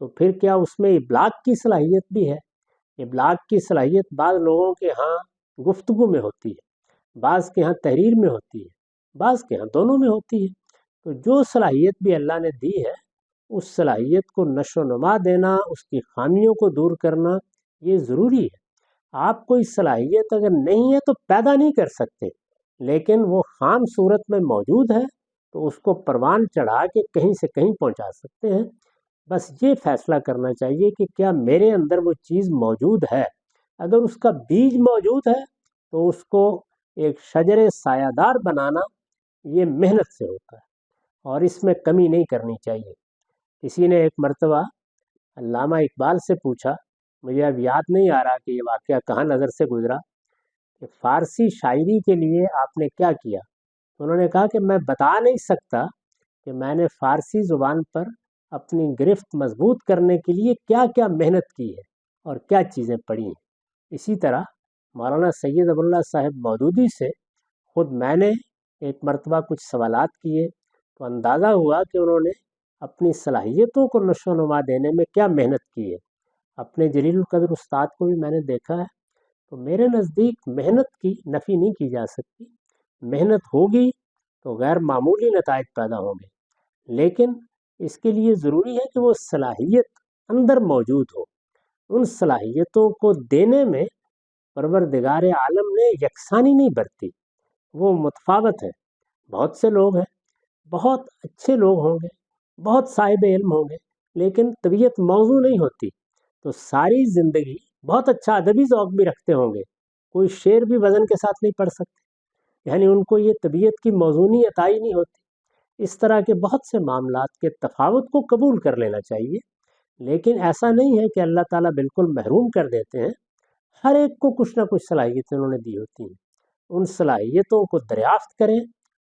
تو پھر کیا اس میں ابلاغ کی صلاحیت بھی ہے؟ ابلاغ کی صلاحیت بعض لوگوں کے ہاں گفتگو میں ہوتی ہے، بعض کے ہاں تحریر میں ہوتی ہے، بعض کے ہاں دونوں میں ہوتی ہے. تو جو صلاحیت بھی اللہ نے دی ہے اس صلاحیت کو نشو و نما دینا، اس کی خامیوں کو دور کرنا یہ ضروری ہے. آپ کوئی صلاحیت اگر نہیں ہے تو پیدا نہیں کر سکتے، لیکن وہ خام صورت میں موجود ہے تو اس کو پروان چڑھا کے کہیں سے کہیں پہنچا سکتے ہیں. بس یہ فیصلہ کرنا چاہیے کہ کیا میرے اندر وہ چیز موجود ہے. اگر اس کا بیج موجود ہے تو اس کو ایک شجر سایہ دار بنانا یہ محنت سے ہوتا ہے اور اس میں کمی نہیں کرنی چاہیے. کسی نے ایک مرتبہ علامہ اقبال سے پوچھا، مجھے اب یاد نہیں آ رہا کہ یہ واقعہ کہاں نظر سے گزرا، کہ فارسی شاعری کے لیے آپ نے کیا کیا. انہوں نے کہا کہ میں بتا نہیں سکتا کہ میں نے فارسی زبان پر اپنی گرفت مضبوط کرنے کے لیے کیا کیا محنت کی ہے اور کیا چیزیں پڑھی ہیں. اسی طرح مولانا سید ابو اللہ صاحب مودودی سے خود میں نے ایک مرتبہ کچھ سوالات کیے تو اندازہ ہوا کہ انہوں نے اپنی صلاحیتوں کو نشو و نما دینے میں کیا محنت کی ہے. اپنے جلیل القدر استاد کو بھی میں نے دیکھا ہے. تو میرے نزدیک محنت کی نفی نہیں کی جا سکتی. محنت ہوگی تو غیر معمولی نتائج پیدا ہوں گے، لیکن اس کے لیے ضروری ہے کہ وہ صلاحیت اندر موجود ہو. ان صلاحیتوں کو دینے میں پروردگار عالم نے یکسانی نہیں برتی، وہ متفاوت ہیں. بہت سے لوگ ہیں، بہت اچھے لوگ ہوں گے، بہت صاحب علم ہوں گے، لیکن طبیعت موضوع نہیں ہوتی تو ساری زندگی بہت اچھا ادبی ذوق بھی رکھتے ہوں گے، کوئی شعر بھی وزن کے ساتھ نہیں پڑھ سکتے، یعنی ان کو یہ طبیعت کی موزونی عطائی نہیں ہوتی. اس طرح کے بہت سے معاملات کے تفاوت کو قبول کر لینا چاہیے، لیکن ایسا نہیں ہے کہ اللہ تعالیٰ بالکل محروم کر دیتے ہیں. ہر ایک کو کچھ نہ کچھ صلاحیتیں انہوں نے دی ہوتی ہیں. ان صلاحیتوں کو دریافت کریں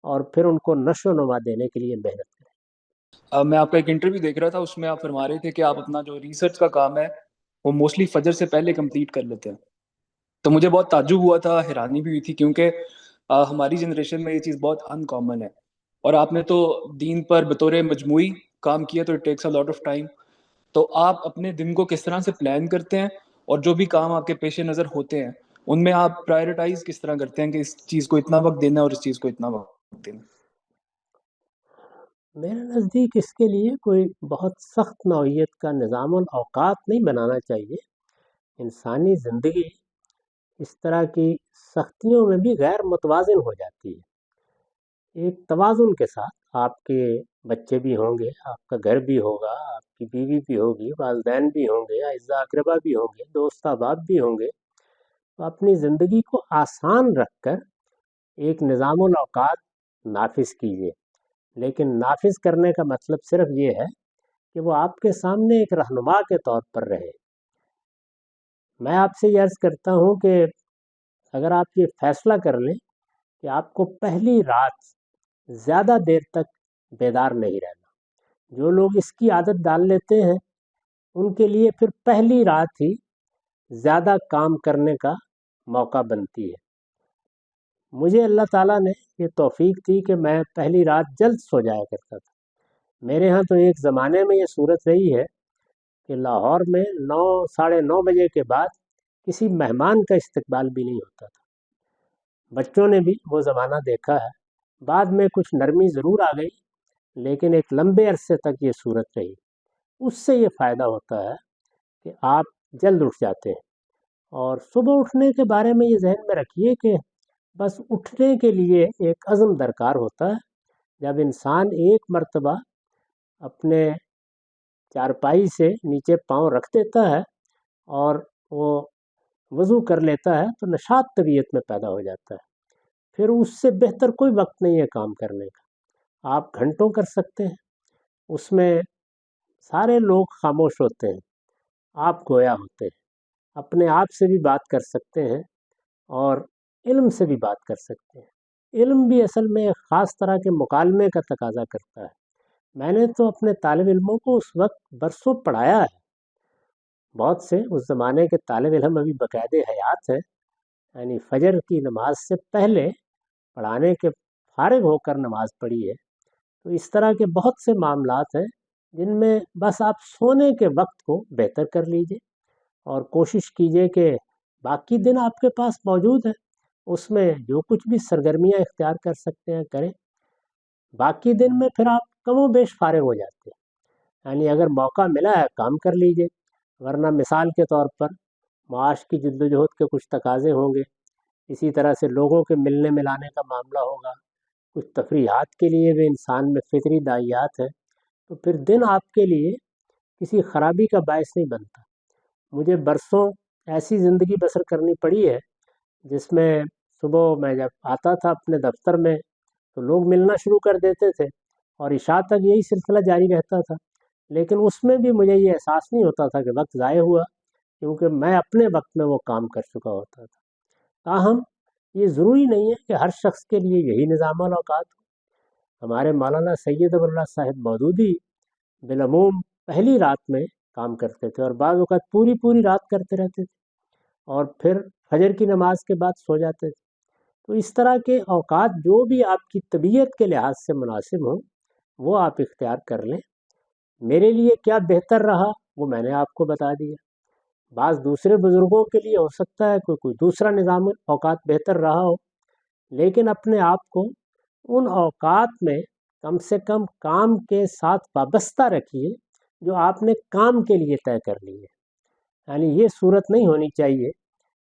اور پھر ان کو نشو و نما دینے کے لیے محنت کریں. میں آپ کا ایک انٹرویو دیکھ رہا تھا، اس میں آپ فرما رہے تھے کہ آپ اپنا جو ریسرچ کا کام ہے وہ موسٹلی فجر سے پہلے کمپلیٹ کر لیتے ہیں. تو مجھے بہت تعجب ہوا تھا، حیرانی بھی ہوئی تھی، کیونکہ ہماری جنریشن میں یہ چیز بہت ان کامن ہے. اور آپ نے تو دین پر بطور مجموعی کام کیا تو it takes a lot of time. تو آپ اپنے دن کو کس طرح سے پلان کرتے ہیں اور جو بھی کام آپ کے پیش نظر ہوتے ہیں ان میں آپ پرائرٹائز کس طرح کرتے ہیں کہ اس چیز کو اتنا وقت دینا ہے اور اس چیز کو اتنا وقت دینا؟ میرے نزدیک اس کے لیے کوئی بہت سخت نوعیت کا نظام الاوقات نہیں بنانا چاہیے. انسانی زندگی اس طرح کی سختیوں میں بھی غیر متوازن ہو جاتی ہے. ایک توازن کے ساتھ آپ کے بچے بھی ہوں گے، آپ کا گھر بھی ہوگا، آپ کی بیوی بھی ہوگی، والدین بھی ہوں گے، اعزا اقربا بھی ہوں گے، دوست احباب بھی ہوں گے، تو اپنی زندگی کو آسان رکھ کر ایک نظام الاوقات نافذ کیجیے۔ لیکن نافذ کرنے کا مطلب صرف یہ ہے کہ وہ آپ کے سامنے ایک رہنما کے طور پر رہے۔ میں آپ سے یہ عرض کرتا ہوں کہ اگر آپ یہ فیصلہ کر لیں کہ آپ کو پہلی رات زیادہ دیر تک بیدار نہیں رہنا، جو لوگ اس کی عادت ڈال لیتے ہیں ان کے لیے پھر پہلی رات ہی زیادہ کام کرنے کا موقع بنتی ہے۔ مجھے اللہ تعالیٰ نے یہ توفیق دی کہ میں پہلی رات جلد سو جایا کرتا تھا۔ میرے ہاں تو ایک زمانے میں یہ صورت رہی ہے کہ لاہور میں 9 ساڑھے 9 بجے کے بعد کسی مہمان کا استقبال بھی نہیں ہوتا تھا۔ بچوں نے بھی وہ زمانہ دیکھا ہے۔ بعد میں کچھ نرمی ضرور آ گئی، لیکن ایک لمبے عرصے تک یہ صورت رہی۔ اس سے یہ فائدہ ہوتا ہے کہ آپ جلد اٹھ جاتے ہیں، اور صبح اٹھنے کے بارے میں یہ ذہن میں رکھیے کہ بس اٹھنے کے لیے ایک عزم درکار ہوتا ہے۔ جب انسان ایک مرتبہ اپنے چارپائی سے نیچے پاؤں رکھ دیتا ہے اور وہ وضو کر لیتا ہے تو نشاط طبیعت میں پیدا ہو جاتا ہے۔ پھر اس سے بہتر کوئی وقت نہیں ہے کام کرنے کا۔ آپ گھنٹوں کر سکتے ہیں، اس میں سارے لوگ خاموش ہوتے ہیں، آپ گویا ہوتے ہیں، اپنے آپ سے بھی بات کر سکتے ہیں اور علم سے بھی بات کر سکتے ہیں۔ علم بھی اصل میں ایک خاص طرح کے مکالمے کا تقاضا کرتا ہے۔ میں نے تو اپنے طالب علموں کو اس وقت برسوں پڑھایا ہے۔ بہت سے اس زمانے کے طالب علم ابھی باقاعدہ حیات ہیں، یعنی فجر کی نماز سے پہلے پڑھانے کے فارغ ہو کر نماز پڑھی ہے۔ تو اس طرح کے بہت سے معاملات ہیں جن میں بس آپ سونے کے وقت کو بہتر کر لیجئے اور کوشش کیجئے کہ باقی دن آپ کے پاس موجود ہے، اس میں جو کچھ بھی سرگرمیاں اختیار کر سکتے ہیں کریں۔ باقی دن میں پھر آپ کم و بیش فارغ ہو جاتے ہیں، یعنی اگر موقع ملا ہے کام کر لیجئے، ورنہ مثال کے طور پر معاش کی جد و جہد کے کچھ تقاضے ہوں گے، اسی طرح سے لوگوں کے ملنے ملانے کا معاملہ ہوگا، کچھ تفریحات کے لیے بھی انسان میں فطری داعیات ہیں، تو پھر دن آپ کے لیے کسی خرابی کا باعث نہیں بنتا۔ مجھے برسوں ایسی زندگی بسر کرنی پڑی ہے جس میں صبح میں جب آتا تھا اپنے دفتر میں تو لوگ ملنا شروع کر دیتے تھے اور عشاء تک یہی سلسلہ جاری رہتا تھا، لیکن اس میں بھی مجھے یہ احساس نہیں ہوتا تھا کہ وقت ضائع ہوا، کیونکہ میں اپنے وقت میں وہ کام کر چکا ہوتا تھا۔ تاہم یہ ضروری نہیں ہے کہ ہر شخص کے لیے یہی نظام الاوقات ہو۔ ہمارے مولانا سید ابو اللہ صاحب مودودی بالعموم پہلی رات میں کام کرتے تھے اور بعض اوقات پوری رات کرتے رہتے تھے اور پھر فجر کی نماز کے بعد سو جاتے تھے۔ تو اس طرح کے اوقات جو بھی آپ کی طبیعت کے لحاظ سے مناسب ہوں وہ آپ اختیار کر لیں۔ میرے لیے کیا بہتر رہا وہ میں نے آپ کو بتا دیا۔ بعض دوسرے بزرگوں کے لیے ہو سکتا ہے کوئی دوسرا نظام اوقات بہتر رہا ہو، لیکن اپنے آپ کو ان اوقات میں کم سے کم کام کے ساتھ وابستہ رکھیے جو آپ نے کام کے لیے طے کر لی ہے۔ یعنی یہ صورت نہیں ہونی چاہیے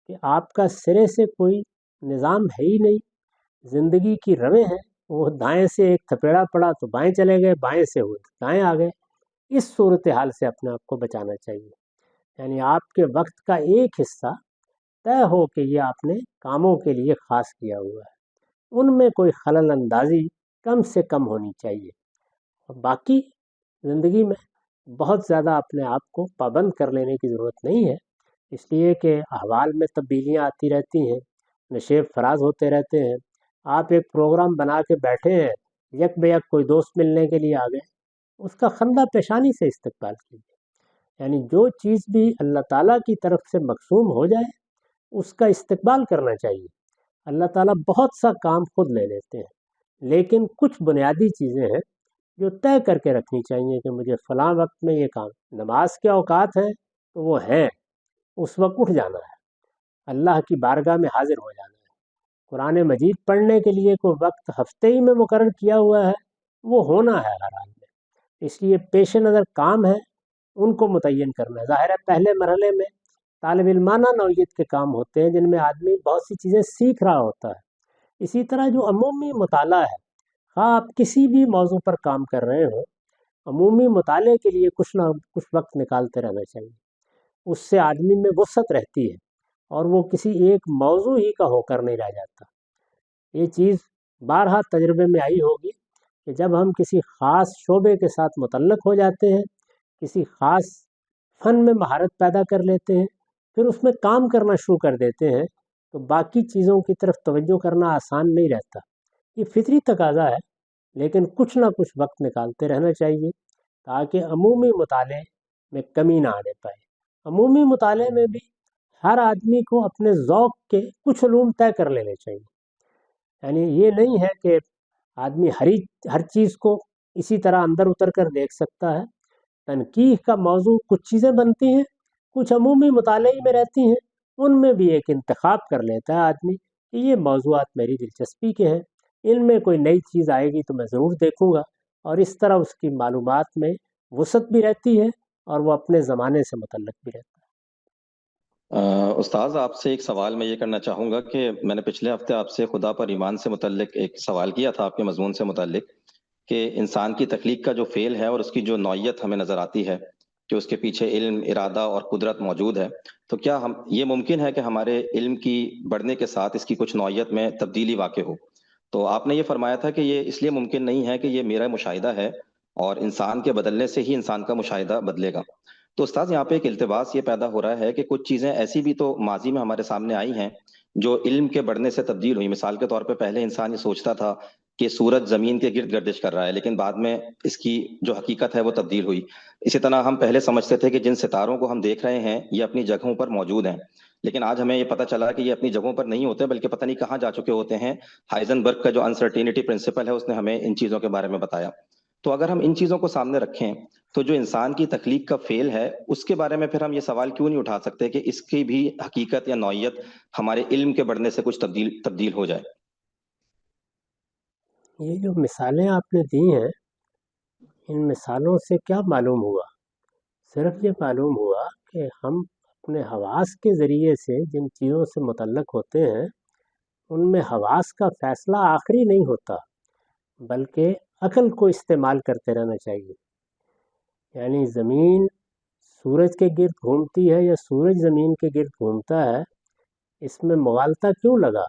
کہ آپ کا سرے سے کوئی نظام ہے ہی نہیں، زندگی کی رویں ہیں، وہ دائیں سے ایک تھپیڑا پڑا تو بائیں چلے گئے، بائیں سے وہ دائیں آ گئے۔ اس صورتحال سے اپنے آپ کو بچانا چاہیے۔ یعنی آپ کے وقت کا ایک حصہ طے ہو کہ یہ آپ نے کاموں کے لیے خاص کیا ہوا ہے، ان میں کوئی خلل اندازی کم سے کم ہونی چاہیے، اور باقی زندگی میں بہت زیادہ اپنے آپ کو پابند کر لینے کی ضرورت نہیں ہے، اس لیے کہ احوال میں تبدیلیاں آتی رہتی ہیں، نشیب فراز ہوتے رہتے ہیں۔ آپ ایک پروگرام بنا کے بیٹھے ہیں، یک بے یک کوئی دوست ملنے کے لیے آ گئے، اس کا خندہ پیشانی سے استقبال کیجیے۔ یعنی جو چیز بھی اللہ تعالیٰ کی طرف سے مقسوم ہو جائے اس کا استقبال کرنا چاہیے۔ اللہ تعالیٰ بہت سا کام خود لے لیتے ہیں، لیکن کچھ بنیادی چیزیں ہیں جو طے کر کے رکھنی چاہیے کہ مجھے فلاں وقت میں یہ کام، نماز کے اوقات ہیں تو وہ ہیں، اس وقت اٹھ جانا ہے، اللہ کی بارگاہ میں حاضر ہو جانا ہے۔ قرآن مجید پڑھنے کے لیے کوئی وقت ہفتے ہی میں مقرر کیا ہوا ہے، وہ ہونا ہے ہر حال میں، اس لیے پیش نظر کام ہے ان کو متعین کرنا ہے۔ ظاہر ہے پہلے مرحلے میں طالب علمانہ نوعیت کے کام ہوتے ہیں جن میں آدمی بہت سی چیزیں سیکھ رہا ہوتا ہے۔ اسی طرح جو عمومی مطالعہ ہے، خواہ آپ کسی بھی موضوع پر کام کر رہے ہوں، عمومی مطالعے کے لیے کچھ نہ کچھ وقت نکالتے رہنا چاہیے. اس سے آدمی میں وسعت رہتی ہے اور وہ کسی ایک موضوع ہی کا ہو کر نہیں رہ جاتا. یہ چیز بارہا تجربے میں آئی ہوگی کہ جب ہم کسی خاص شعبے کے ساتھ متعلق ہو جاتے ہیں، کسی خاص فن میں مہارت پیدا کر لیتے ہیں، پھر اس میں کام کرنا شروع کر دیتے ہیں، تو باقی چیزوں کی طرف توجہ کرنا آسان نہیں رہتا. یہ فطری تقاضا ہے، لیکن کچھ نہ کچھ وقت نکالتے رہنا چاہیے تاکہ عمومی مطالعے میں کمی نہ آنے پائے. عمومی مطالعے میں بھی ہر آدمی کو اپنے ذوق کے کچھ علوم طے کر لینے چاہیے. یعنی یہ نہیں ہے کہ آدمی ہر چیز کو اسی طرح اندر اتر کر دیکھ سکتا ہے. تنقیح کا موضوع کچھ چیزیں بنتی ہیں، کچھ عمومی مطالعے میں رہتی ہیں، ان میں بھی ایک انتخاب کر لیتا ہے آدمی کہ یہ موضوعات میری دلچسپی کے ہیں، ان میں کوئی نئی چیز آئے گی تو میں ضرور دیکھوں گا، اور اس طرح اس کی معلومات میں وسعت بھی رہتی ہے اور وہ اپنے زمانے سے متعلق بھی رہتا ہے. استاذ، آپ سے ایک سوال میں یہ کرنا چاہوں گا کہ میں نے پچھلے ہفتے آپ سے خدا پر ایمان سے متعلق ایک سوال کیا تھا، آپ کے مضمون سے متعلق، کہ انسان کی تخلیق کا جو فعل ہے اور اس کی جو نوعیت ہمیں نظر آتی ہے کہ اس کے پیچھے علم، ارادہ اور قدرت موجود ہے، تو کیا یہ ممکن ہے کہ ہمارے علم کی بڑھنے کے ساتھ اس کی کچھ نوعیت میں تبدیلی واقع ہو؟ تو آپ نے یہ فرمایا تھا کہ یہ اس لیے ممکن نہیں ہے کہ یہ میرا مشاہدہ ہے اور انسان کے بدلنے سے ہی انسان کا مشاہدہ بدلے گا. تو استاد، یہاں پہ ایک التباس یہ پیدا ہو رہا ہے کہ کچھ چیزیں ایسی بھی تو ماضی میں ہمارے سامنے آئی ہیں جو علم کے بڑھنے سے تبدیل ہوئی. مثال کے طور پہ پہلے انسان یہ سوچتا تھا کہ سورج زمین کے گرد گردش کر رہا ہے، لیکن بعد میں اس کی جو حقیقت ہے وہ تبدیل ہوئی. اسی طرح ہم پہلے سمجھتے تھے کہ جن ستاروں کو ہم دیکھ رہے ہیں یہ اپنی جگہوں پر موجود ہیں، لیکن آج ہمیں یہ پتہ چلا کہ یہ اپنی جگہوں پر نہیں ہوتے بلکہ پتہ نہیں کہاں جا چکے ہوتے ہیں. ہائزنبرگ کا جو انسرٹینٹی پرنسپل ہے اس نے ہمیں ان چیزوں کے بارے میں بتایا. تو اگر ہم ان چیزوں کو سامنے رکھیں تو جو انسان کی تخلیق کا فعل ہے اس کے بارے میں پھر ہم یہ سوال کیوں نہیں اٹھا سکتے کہ اس کی بھی حقیقت یا نوعیت ہمارے علم کے بڑھنے سے کچھ تبدیل ہو جائے؟ یہ جو مثالیں آپ نے دی ہیں، ان مثالوں سے کیا معلوم ہوا؟ صرف یہ معلوم ہوا کہ ہم اپنے حواس کے ذریعے سے جن چیزوں سے متعلق ہوتے ہیں ان میں حواس کا فیصلہ آخری نہیں ہوتا، بلکہ عقل کو استعمال کرتے رہنا چاہیے. یعنی زمین سورج کے گرد گھومتی ہے یا سورج زمین کے گرد گھومتا ہے، اس میں مغالطہ کیوں لگا؟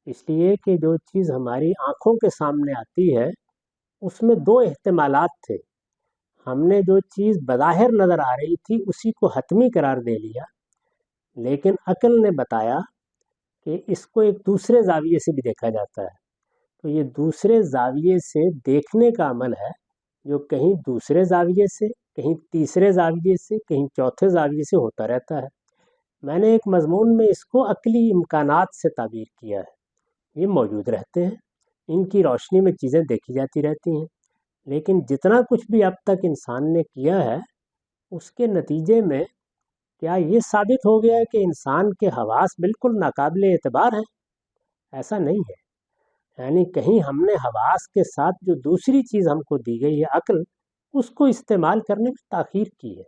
اس لیے کہ جو چیز ہماری آنکھوں کے سامنے آتی ہے اس میں دو احتمالات تھے. ہم نے جو چیز بظاہر نظر آ رہی تھی اسی کو حتمی قرار دے لیا، لیکن عقل نے بتایا کہ اس کو ایک دوسرے زاویے سے بھی دیکھا جاتا ہے. تو یہ دوسرے زاویے سے دیکھنے کا عمل ہے جو کہیں دوسرے زاویے سے، کہیں تیسرے زاویے سے، کہیں چوتھے زاویے سے ہوتا رہتا ہے. میں نے ایک مضمون میں اس کو عقلی امکانات سے تعبیر کیا ہے. یہ موجود رہتے ہیں، ان کی روشنی میں چیزیں دیکھی جاتی رہتی ہیں، لیکن جتنا کچھ بھی اب تک انسان نے کیا ہے اس کے نتیجے میں کیا یہ ثابت ہو گیا ہے کہ انسان کے حواس بالکل ناقابل اعتبار ہیں؟ ایسا نہیں ہے. یعنی کہیں ہم نے حواس کے ساتھ جو دوسری چیز ہم کو دی گئی ہے عقل، اس کو استعمال کرنے میں تاخیر کی ہے.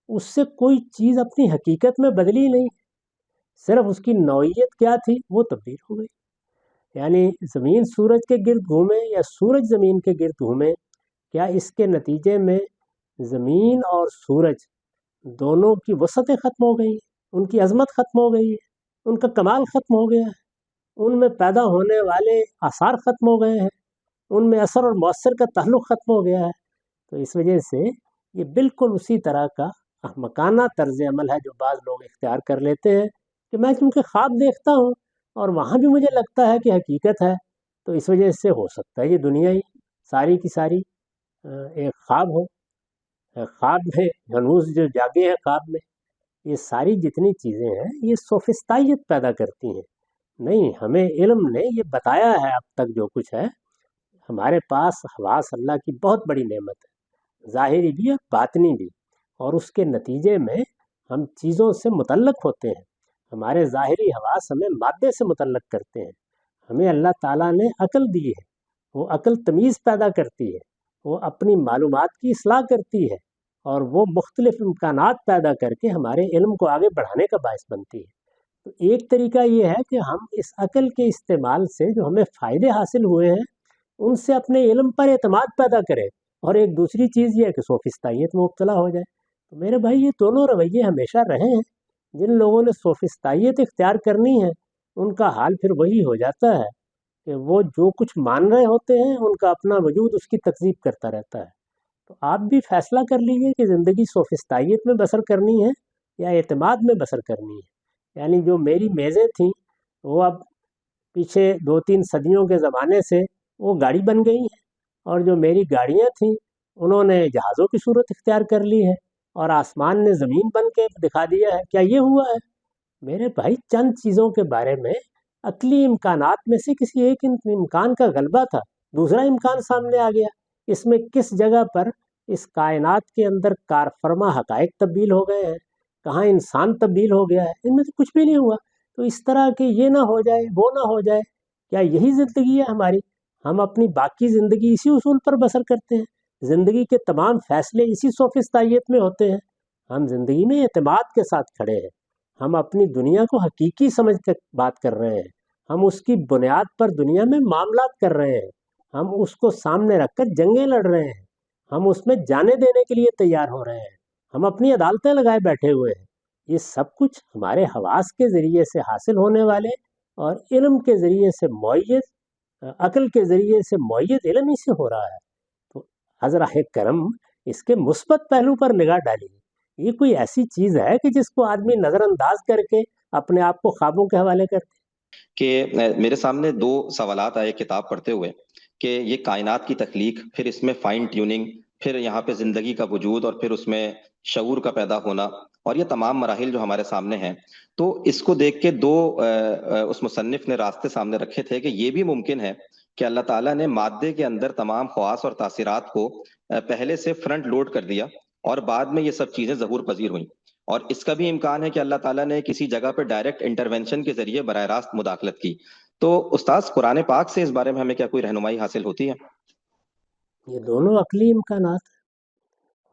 اس سے کوئی چیز اپنی حقیقت میں بدلی نہیں، صرف اس کی نوعیت کیا تھی وہ تبدیل ہو گئی. یعنی زمین سورج کے گرد گھومے یا سورج زمین کے گرد گھومے، کیا اس کے نتیجے میں زمین اور سورج دونوں کی وسعتیں ختم ہو گئی، ان کی عظمت ختم ہو گئی ہے، ان کا کمال ختم ہو گیا ہے، ان میں پیدا ہونے والے آثار ختم ہو گئے ہیں، ان میں اثر اور مؤثر کا تعلق ختم ہو گیا ہے؟ تو اس وجہ سے یہ بالکل اسی طرح کا احمقانہ طرز عمل ہے جو بعض لوگ اختیار کر لیتے ہیں کہ میں چونکہ خواب دیکھتا ہوں اور وہاں بھی مجھے لگتا ہے کہ حقیقت ہے، تو اس وجہ سے ہو سکتا ہے یہ دنیا ہی ساری کی ساری ایک خواب ہو. خواب میں ہنوز جو جاگے ہیں خواب میں، یہ ساری جتنی چیزیں ہیں یہ سوفسطائیت پیدا کرتی ہیں. نہیں، ہمیں علم نے یہ بتایا ہے اب تک جو کچھ ہے. ہمارے پاس حواس اللہ کی بہت بڑی نعمت ہے، ظاہری بھی اور باطنی بھی، اور اس کے نتیجے میں ہم چیزوں سے متعلق ہوتے ہیں. ہمارے ظاہری حواس ہمیں مادے سے متعلق کرتے ہیں. ہمیں اللہ تعالیٰ نے عقل دی ہے، وہ عقل تمیز پیدا کرتی ہے، وہ اپنی معلومات کی اصلاح کرتی ہے، اور وہ مختلف امکانات پیدا کر کے ہمارے علم کو آگے بڑھانے کا باعث بنتی ہے. تو ایک طریقہ یہ ہے کہ ہم اس عقل کے استعمال سے جو ہمیں فائدے حاصل ہوئے ہیں ان سے اپنے علم پر اعتماد پیدا کرے، اور ایک دوسری چیز یہ ہے کہ سوفسطائیت میں مبتلا ہو جائے۔ تو میرے بھائی یہ دونوں رویے ہمیشہ رہے ہیں۔ جن لوگوں نے سوفسطائیت اختیار کرنی ہے ان کا حال پھر وہی ہو جاتا ہے کہ وہ جو کچھ مان رہے ہوتے ہیں ان کا اپنا وجود اس کی تکذیب کرتا رہتا ہے۔ تو آپ بھی فیصلہ کر لیجئے کہ زندگی سوفسطائیت میں بسر کرنی ہے یا اعتماد میں بسر کرنی ہے۔ یعنی جو میری میزیں تھیں وہ اب پیچھے 2-3 صدیوں کے زمانے سے وہ گاڑی بن گئی ہیں، اور جو میری گاڑیاں تھیں انہوں نے جہازوں کی صورت اختیار کر لی ہے، اور آسمان نے زمین بن کے دکھا دیا ہے۔ کیا یہ ہوا ہے؟ میرے بھائی چند چیزوں کے بارے میں عقلی امکانات میں سے کسی ایک امکان کا غلبہ تھا، دوسرا امکان سامنے آ گیا۔ اس میں کس جگہ پر اس کائنات کے اندر کار فرما حقائق تبدیل ہو گئے ہیں، کہاں انسان تبدیل ہو گیا ہے، ان میں سے کچھ بھی نہیں ہوا۔ تو اس طرح کہ یہ نہ ہو جائے وہ نہ ہو جائے، کیا یہی زندگی ہے ہماری؟ ہم اپنی باقی زندگی اسی اصول پر بسر کرتے ہیں، زندگی کے تمام فیصلے اسی سوفسطائیت میں ہوتے ہیں۔ ہم زندگی میں اعتماد کے ساتھ کھڑے ہیں، ہم اپنی دنیا کو حقیقی سمجھ کر بات کر رہے ہیں، ہم اس کی بنیاد پر دنیا میں معاملات کر رہے ہیں، ہم اس کو سامنے رکھ کر جنگیں لڑ رہے ہیں، ہم اس میں جانے دینے کے لیے تیار ہو رہے ہیں، ہم اپنی عدالتیں لگائے بیٹھے ہوئے ہیں۔ یہ سب کچھ ہمارے حواس کے ذریعے سے حاصل ہونے والے اور علم کے ذریعے سے معیت، عقل کے ذریعے سے معیت علم ہی سے ہو رہا ہے۔ تو حضرہ کرم اس کے مثبت پہلو پر نگاہ ڈالیے۔ یہ کوئی ایسی چیز ہے کہ جس کو آدمی نظر انداز کر کے اپنے آپ کو خوابوں کے حوالے کرتے؟ کہ میرے سامنے دو سوالات آئے کتاب پڑھتے ہوئے کہ یہ کائنات کی تخلیق، پھر اس میں فائن ٹیوننگ، پھر یہاں پہ زندگی کا وجود، اور پھر اس میں شعور کا پیدا ہونا، اور یہ تمام مراحل جو ہمارے سامنے ہیں، تو اس کو دیکھ کے دو اس مصنف نے راستے سامنے رکھے تھے کہ یہ بھی ممکن ہے کہ اللہ تعالیٰ نے مادے کے اندر تمام خواص اور تاثیرات کو پہلے سے فرنٹ لوڈ کر دیا، اور بعد میں یہ سب چیزیں ظہور پذیر ہوئیں، اور اس کا بھی امکان ہے کہ اللہ تعالیٰ نے کسی جگہ پہ ڈائریکٹ انٹرونشن کے ذریعے براہ راست مداخلت کی۔ تو استاذ قرآن پاک سے اس بارے میں ہمیں کیا کوئی رہنمائی حاصل ہوتی ہے؟ یہ دونوں عقلی امکانات ہیں،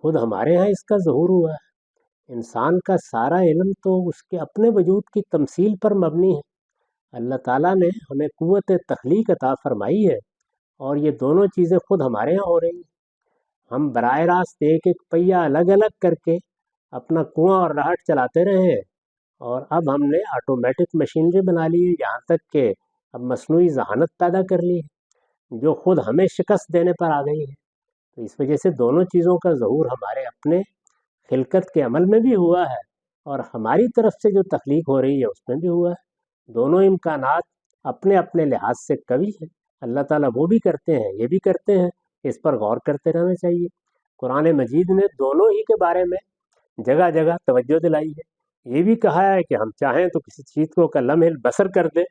خود ہمارے ہاں اس کا ظہور ہوا ہے۔ انسان کا سارا علم تو اس کے اپنے وجود کی تمثیل پر مبنی ہے۔ اللہ تعالیٰ نے ہمیں قوت تخلیق عطا فرمائی ہے، اور یہ دونوں چیزیں خود ہمارے ہاں ہو رہی ہیں۔ ہم براہ راست ایک ایک پہیہ الگ الگ کر کے اپنا کنواں اور راہٹ چلاتے رہے ہیں، اور اب ہم نے آٹومیٹک مشینری بنا لی ہے، یہاں تک کہ اب مصنوعی ذہانت پیدا کر لی ہے جو خود ہمیں شکست دینے پر آ گئی ہے۔ تو اس وجہ سے دونوں چیزوں کا ظہور ہمارے اپنے خلقت کے عمل میں بھی ہوا ہے، اور ہماری طرف سے جو تخلیق ہو رہی ہے اس میں بھی ہوا ہے۔ دونوں امکانات اپنے اپنے لحاظ سے قوی ہیں۔ اللہ تعالیٰ وہ بھی کرتے ہیں، یہ بھی کرتے ہیں، اس پر غور کرتے رہنا چاہیے۔ قرآن مجید نے دونوں ہی کے بارے میں جگہ جگہ توجہ دلائی ہے۔ یہ بھی کہا ہے کہ ہم چاہیں تو کسی چیز کو کا لمحہ بسر کر دیں،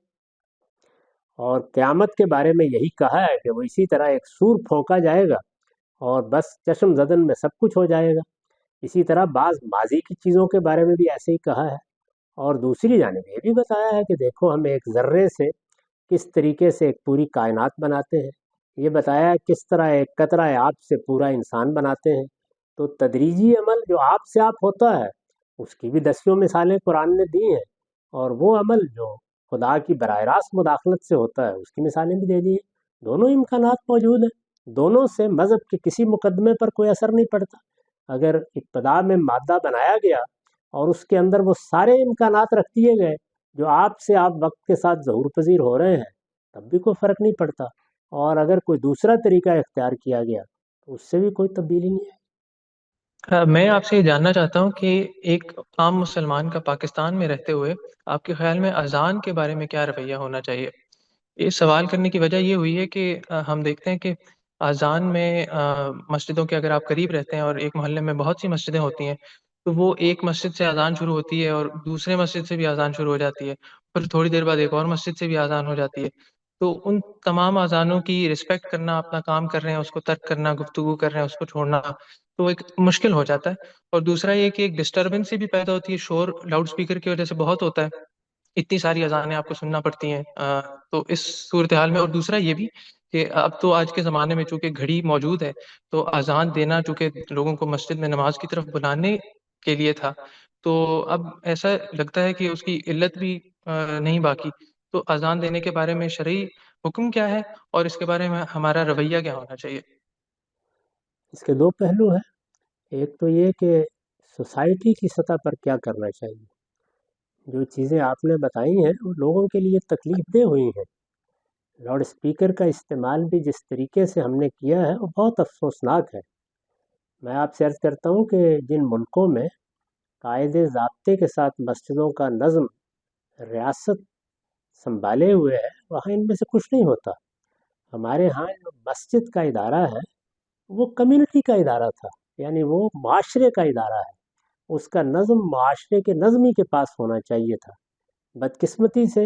اور قیامت کے بارے میں یہی کہا ہے کہ وہ اسی طرح ایک سور پھونکا جائے گا اور بس چشم زدن میں سب کچھ ہو جائے گا۔ اسی طرح بعض ماضی کی چیزوں کے بارے میں بھی ایسے ہی کہا ہے، اور دوسری جانب یہ بھی بتایا ہے کہ دیکھو ہم ایک ذرے سے کس طریقے سے ایک پوری کائنات بناتے ہیں، یہ بتایا ہے کس طرح ایک قطرہ آب سے پورا انسان بناتے ہیں۔ تو تدریجی عمل جو آپ سے آپ ہوتا ہے اس کی بھی دسیوں مثالیں قرآن نے دی ہیں، اور وہ عمل جو خدا کی براہ راست مداخلت سے ہوتا ہے اس کی مثالیں بھی دے دی ہیں۔ دونوں امکانات موجود ہیں، دونوں سے مذہب کے کسی مقدمے پر کوئی اثر نہیں پڑتا۔ اگر ابتدا میں مادہ بنایا گیا اور اس کے اندر وہ سارے امکانات رکھ دیے گئے جو آپ سے آپ وقت کے ساتھ ظہور پذیر ہو رہے ہیں، تب بھی کوئی فرق نہیں پڑتا، اور اگر کوئی دوسرا طریقہ اختیار کیا گیا تو اس سے بھی کوئی تبدیلی نہیں ہے۔ میں آپ سے یہ جاننا چاہتا ہوں کہ ایک عام مسلمان کا پاکستان میں رہتے ہوئے آپ کے خیال میں اذان کے بارے میں کیا رویہ ہونا چاہیے؟ اس سوال کرنے کی وجہ یہ ہوئی ہے کہ ہم دیکھتے ہیں کہ اذان میں مسجدوں کے اگر آپ قریب رہتے ہیں اور ایک محلے میں بہت سی مسجدیں ہوتی ہیں، تو وہ ایک مسجد سے اذان شروع ہوتی ہے اور دوسرے مسجد سے بھی اذان شروع ہو جاتی ہے، پھر تھوڑی دیر بعد ایک اور مسجد سے بھی اذان ہو جاتی ہے۔ تو ان تمام اذانوں کی رسپیکٹ کرنا، اپنا کام کر رہے ہیں اس کو ترک کرنا، گفتگو کر رہے ہیں اس کو چھوڑنا، تو ایک مشکل ہو جاتا ہے۔ اور دوسرا یہ کہ ایک ڈسٹربنس بھی پیدا ہوتی ہے، شور لاؤڈ اسپیکر کی وجہ سے بہت ہوتا ہے، اتنی ساری اذانیں آپ کو سننا پڑتی ہیں۔ تو اس صورتحال میں، اور دوسرا یہ بھی کہ اب تو آج کے زمانے میں چونکہ گھڑی موجود ہے، تو اذان دینا چونکہ لوگوں کو مسجد میں نماز کی طرف بلانے کے لیے تھا، تو اب ایسا لگتا ہے کہ اس کی علت بھی نہیں باقی۔ تو اذان دینے کے بارے میں شرعی حکم کیا ہے اور اس کے بارے میں ہمارا رویہ کیا ہونا چاہیے؟ اس کے دو پہلو ہیں. ایک تو یہ کہ سوسائٹی کی سطح پر کیا کرنا چاہیے. جو چیزیں آپ نے بتائی ہیں وہ لوگوں کے لیے تکلیف دہ ہوئی ہیں. لاؤڈ اسپیکر کا استعمال بھی جس طریقے سے ہم نے کیا ہے وہ بہت افسوسناک ہے. میں آپ سے عرض کرتا ہوں کہ جن ملکوں میں قاعدے ضابطے کے ساتھ مسجدوں کا نظم ریاست سنبھالے ہوئے ہے وہاں ان میں سے کچھ نہیں ہوتا. ہمارے ہاں جو مسجد کا ادارہ ہے وہ کمیونٹی کا ادارہ تھا، یعنی وہ معاشرے کا ادارہ ہے. اس کا نظم معاشرے کے نظمی کے پاس ہونا چاہیے تھا. بدقسمتی سے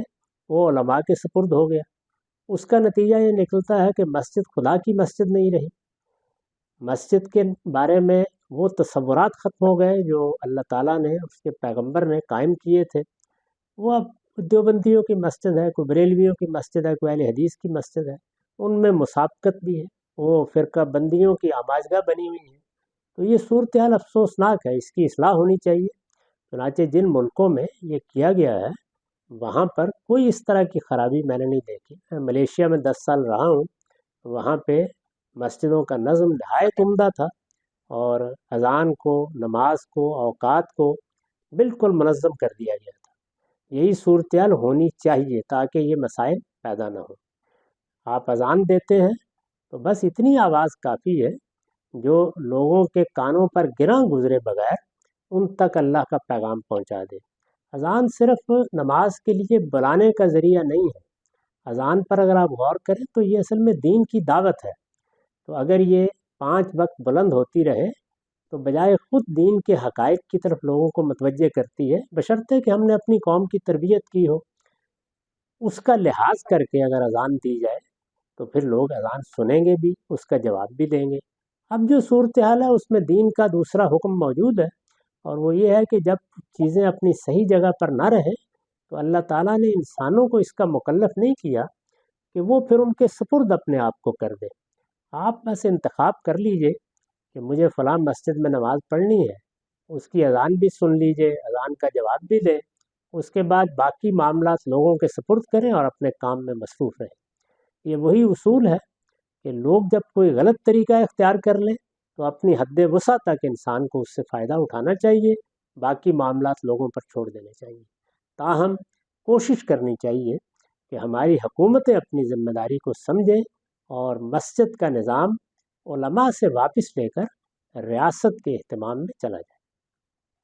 وہ علماء کے سپرد ہو گیا. اس کا نتیجہ یہ نکلتا ہے کہ مسجد خدا کی مسجد نہیں رہی. مسجد کے بارے میں وہ تصورات ختم ہو گئے جو اللہ تعالیٰ نے اس کے پیغمبر نے قائم کیے تھے. وہ اب دیوبندیوں کی مسجد ہے، کوئی بریلویوں کی مسجد ہے، کوئی اہل حدیث کی مسجد ہے. ان میں مسابقت بھی ہے، وہ فرقہ بندیوں کی آماجگاہ بنی ہوئی ہے. تو یہ صورتحال افسوسناک ہے، اس کی اصلاح ہونی چاہیے. چنانچہ جن ملکوں میں یہ کیا گیا ہے وہاں پر کوئی اس طرح کی خرابی میں نے نہیں دیکھی. میں ملیشیا میں 10 سال رہا ہوں، وہاں پہ مسجدوں کا نظم نہایت عمدہ تھا اور اذان کو، نماز کو، اوقات کو بالکل منظم کر دیا گیا تھا. یہی صورتحال ہونی چاہیے تاکہ یہ مسائل پیدا نہ ہوں. آپ اذان دیتے ہیں تو بس اتنی آواز کافی ہے جو لوگوں کے کانوں پر گراں گزرے بغیر ان تک اللہ کا پیغام پہنچا دے. اذان صرف نماز کے لیے بلانے کا ذریعہ نہیں ہے. اذان پر اگر آپ غور کریں تو یہ اصل میں دین کی دعوت ہے. تو اگر یہ 5 وقت بلند ہوتی رہے تو بجائے خود دین کے حقائق کی طرف لوگوں کو متوجہ کرتی ہے، بشرطے کہ ہم نے اپنی قوم کی تربیت کی ہو. اس کا لحاظ کر کے اگر اذان دی جائے تو پھر لوگ اذان سنیں گے بھی، اس کا جواب بھی دیں گے. اب جو صورتحال ہے اس میں دین کا دوسرا حکم موجود ہے، اور وہ یہ ہے کہ جب چیزیں اپنی صحیح جگہ پر نہ رہیں تو اللہ تعالیٰ نے انسانوں کو اس کا مکلف نہیں کیا کہ وہ پھر ان کے سپرد اپنے آپ کو کر دے. آپ بس انتخاب کر لیجئے کہ مجھے فلاں مسجد میں نماز پڑھنی ہے، اس کی اذان بھی سن لیجئے، اذان کا جواب بھی دیں، اس کے بعد باقی معاملات لوگوں کے سپرد کریں اور اپنے کام میں مصروف رہیں. یہ وہی اصول ہے کہ لوگ جب کوئی غلط طریقہ اختیار کر لیں تو اپنی حد وسع تک انسان کو اس سے فائدہ اٹھانا چاہیے، باقی معاملات لوگوں پر چھوڑ دینے چاہیے. تاہم کوشش کرنی چاہیے کہ ہماری حکومتیں اپنی ذمہ داری کو سمجھیں اور مسجد کا نظام علماء سے واپس لے کر ریاست کے اہتمام میں چلا جائے.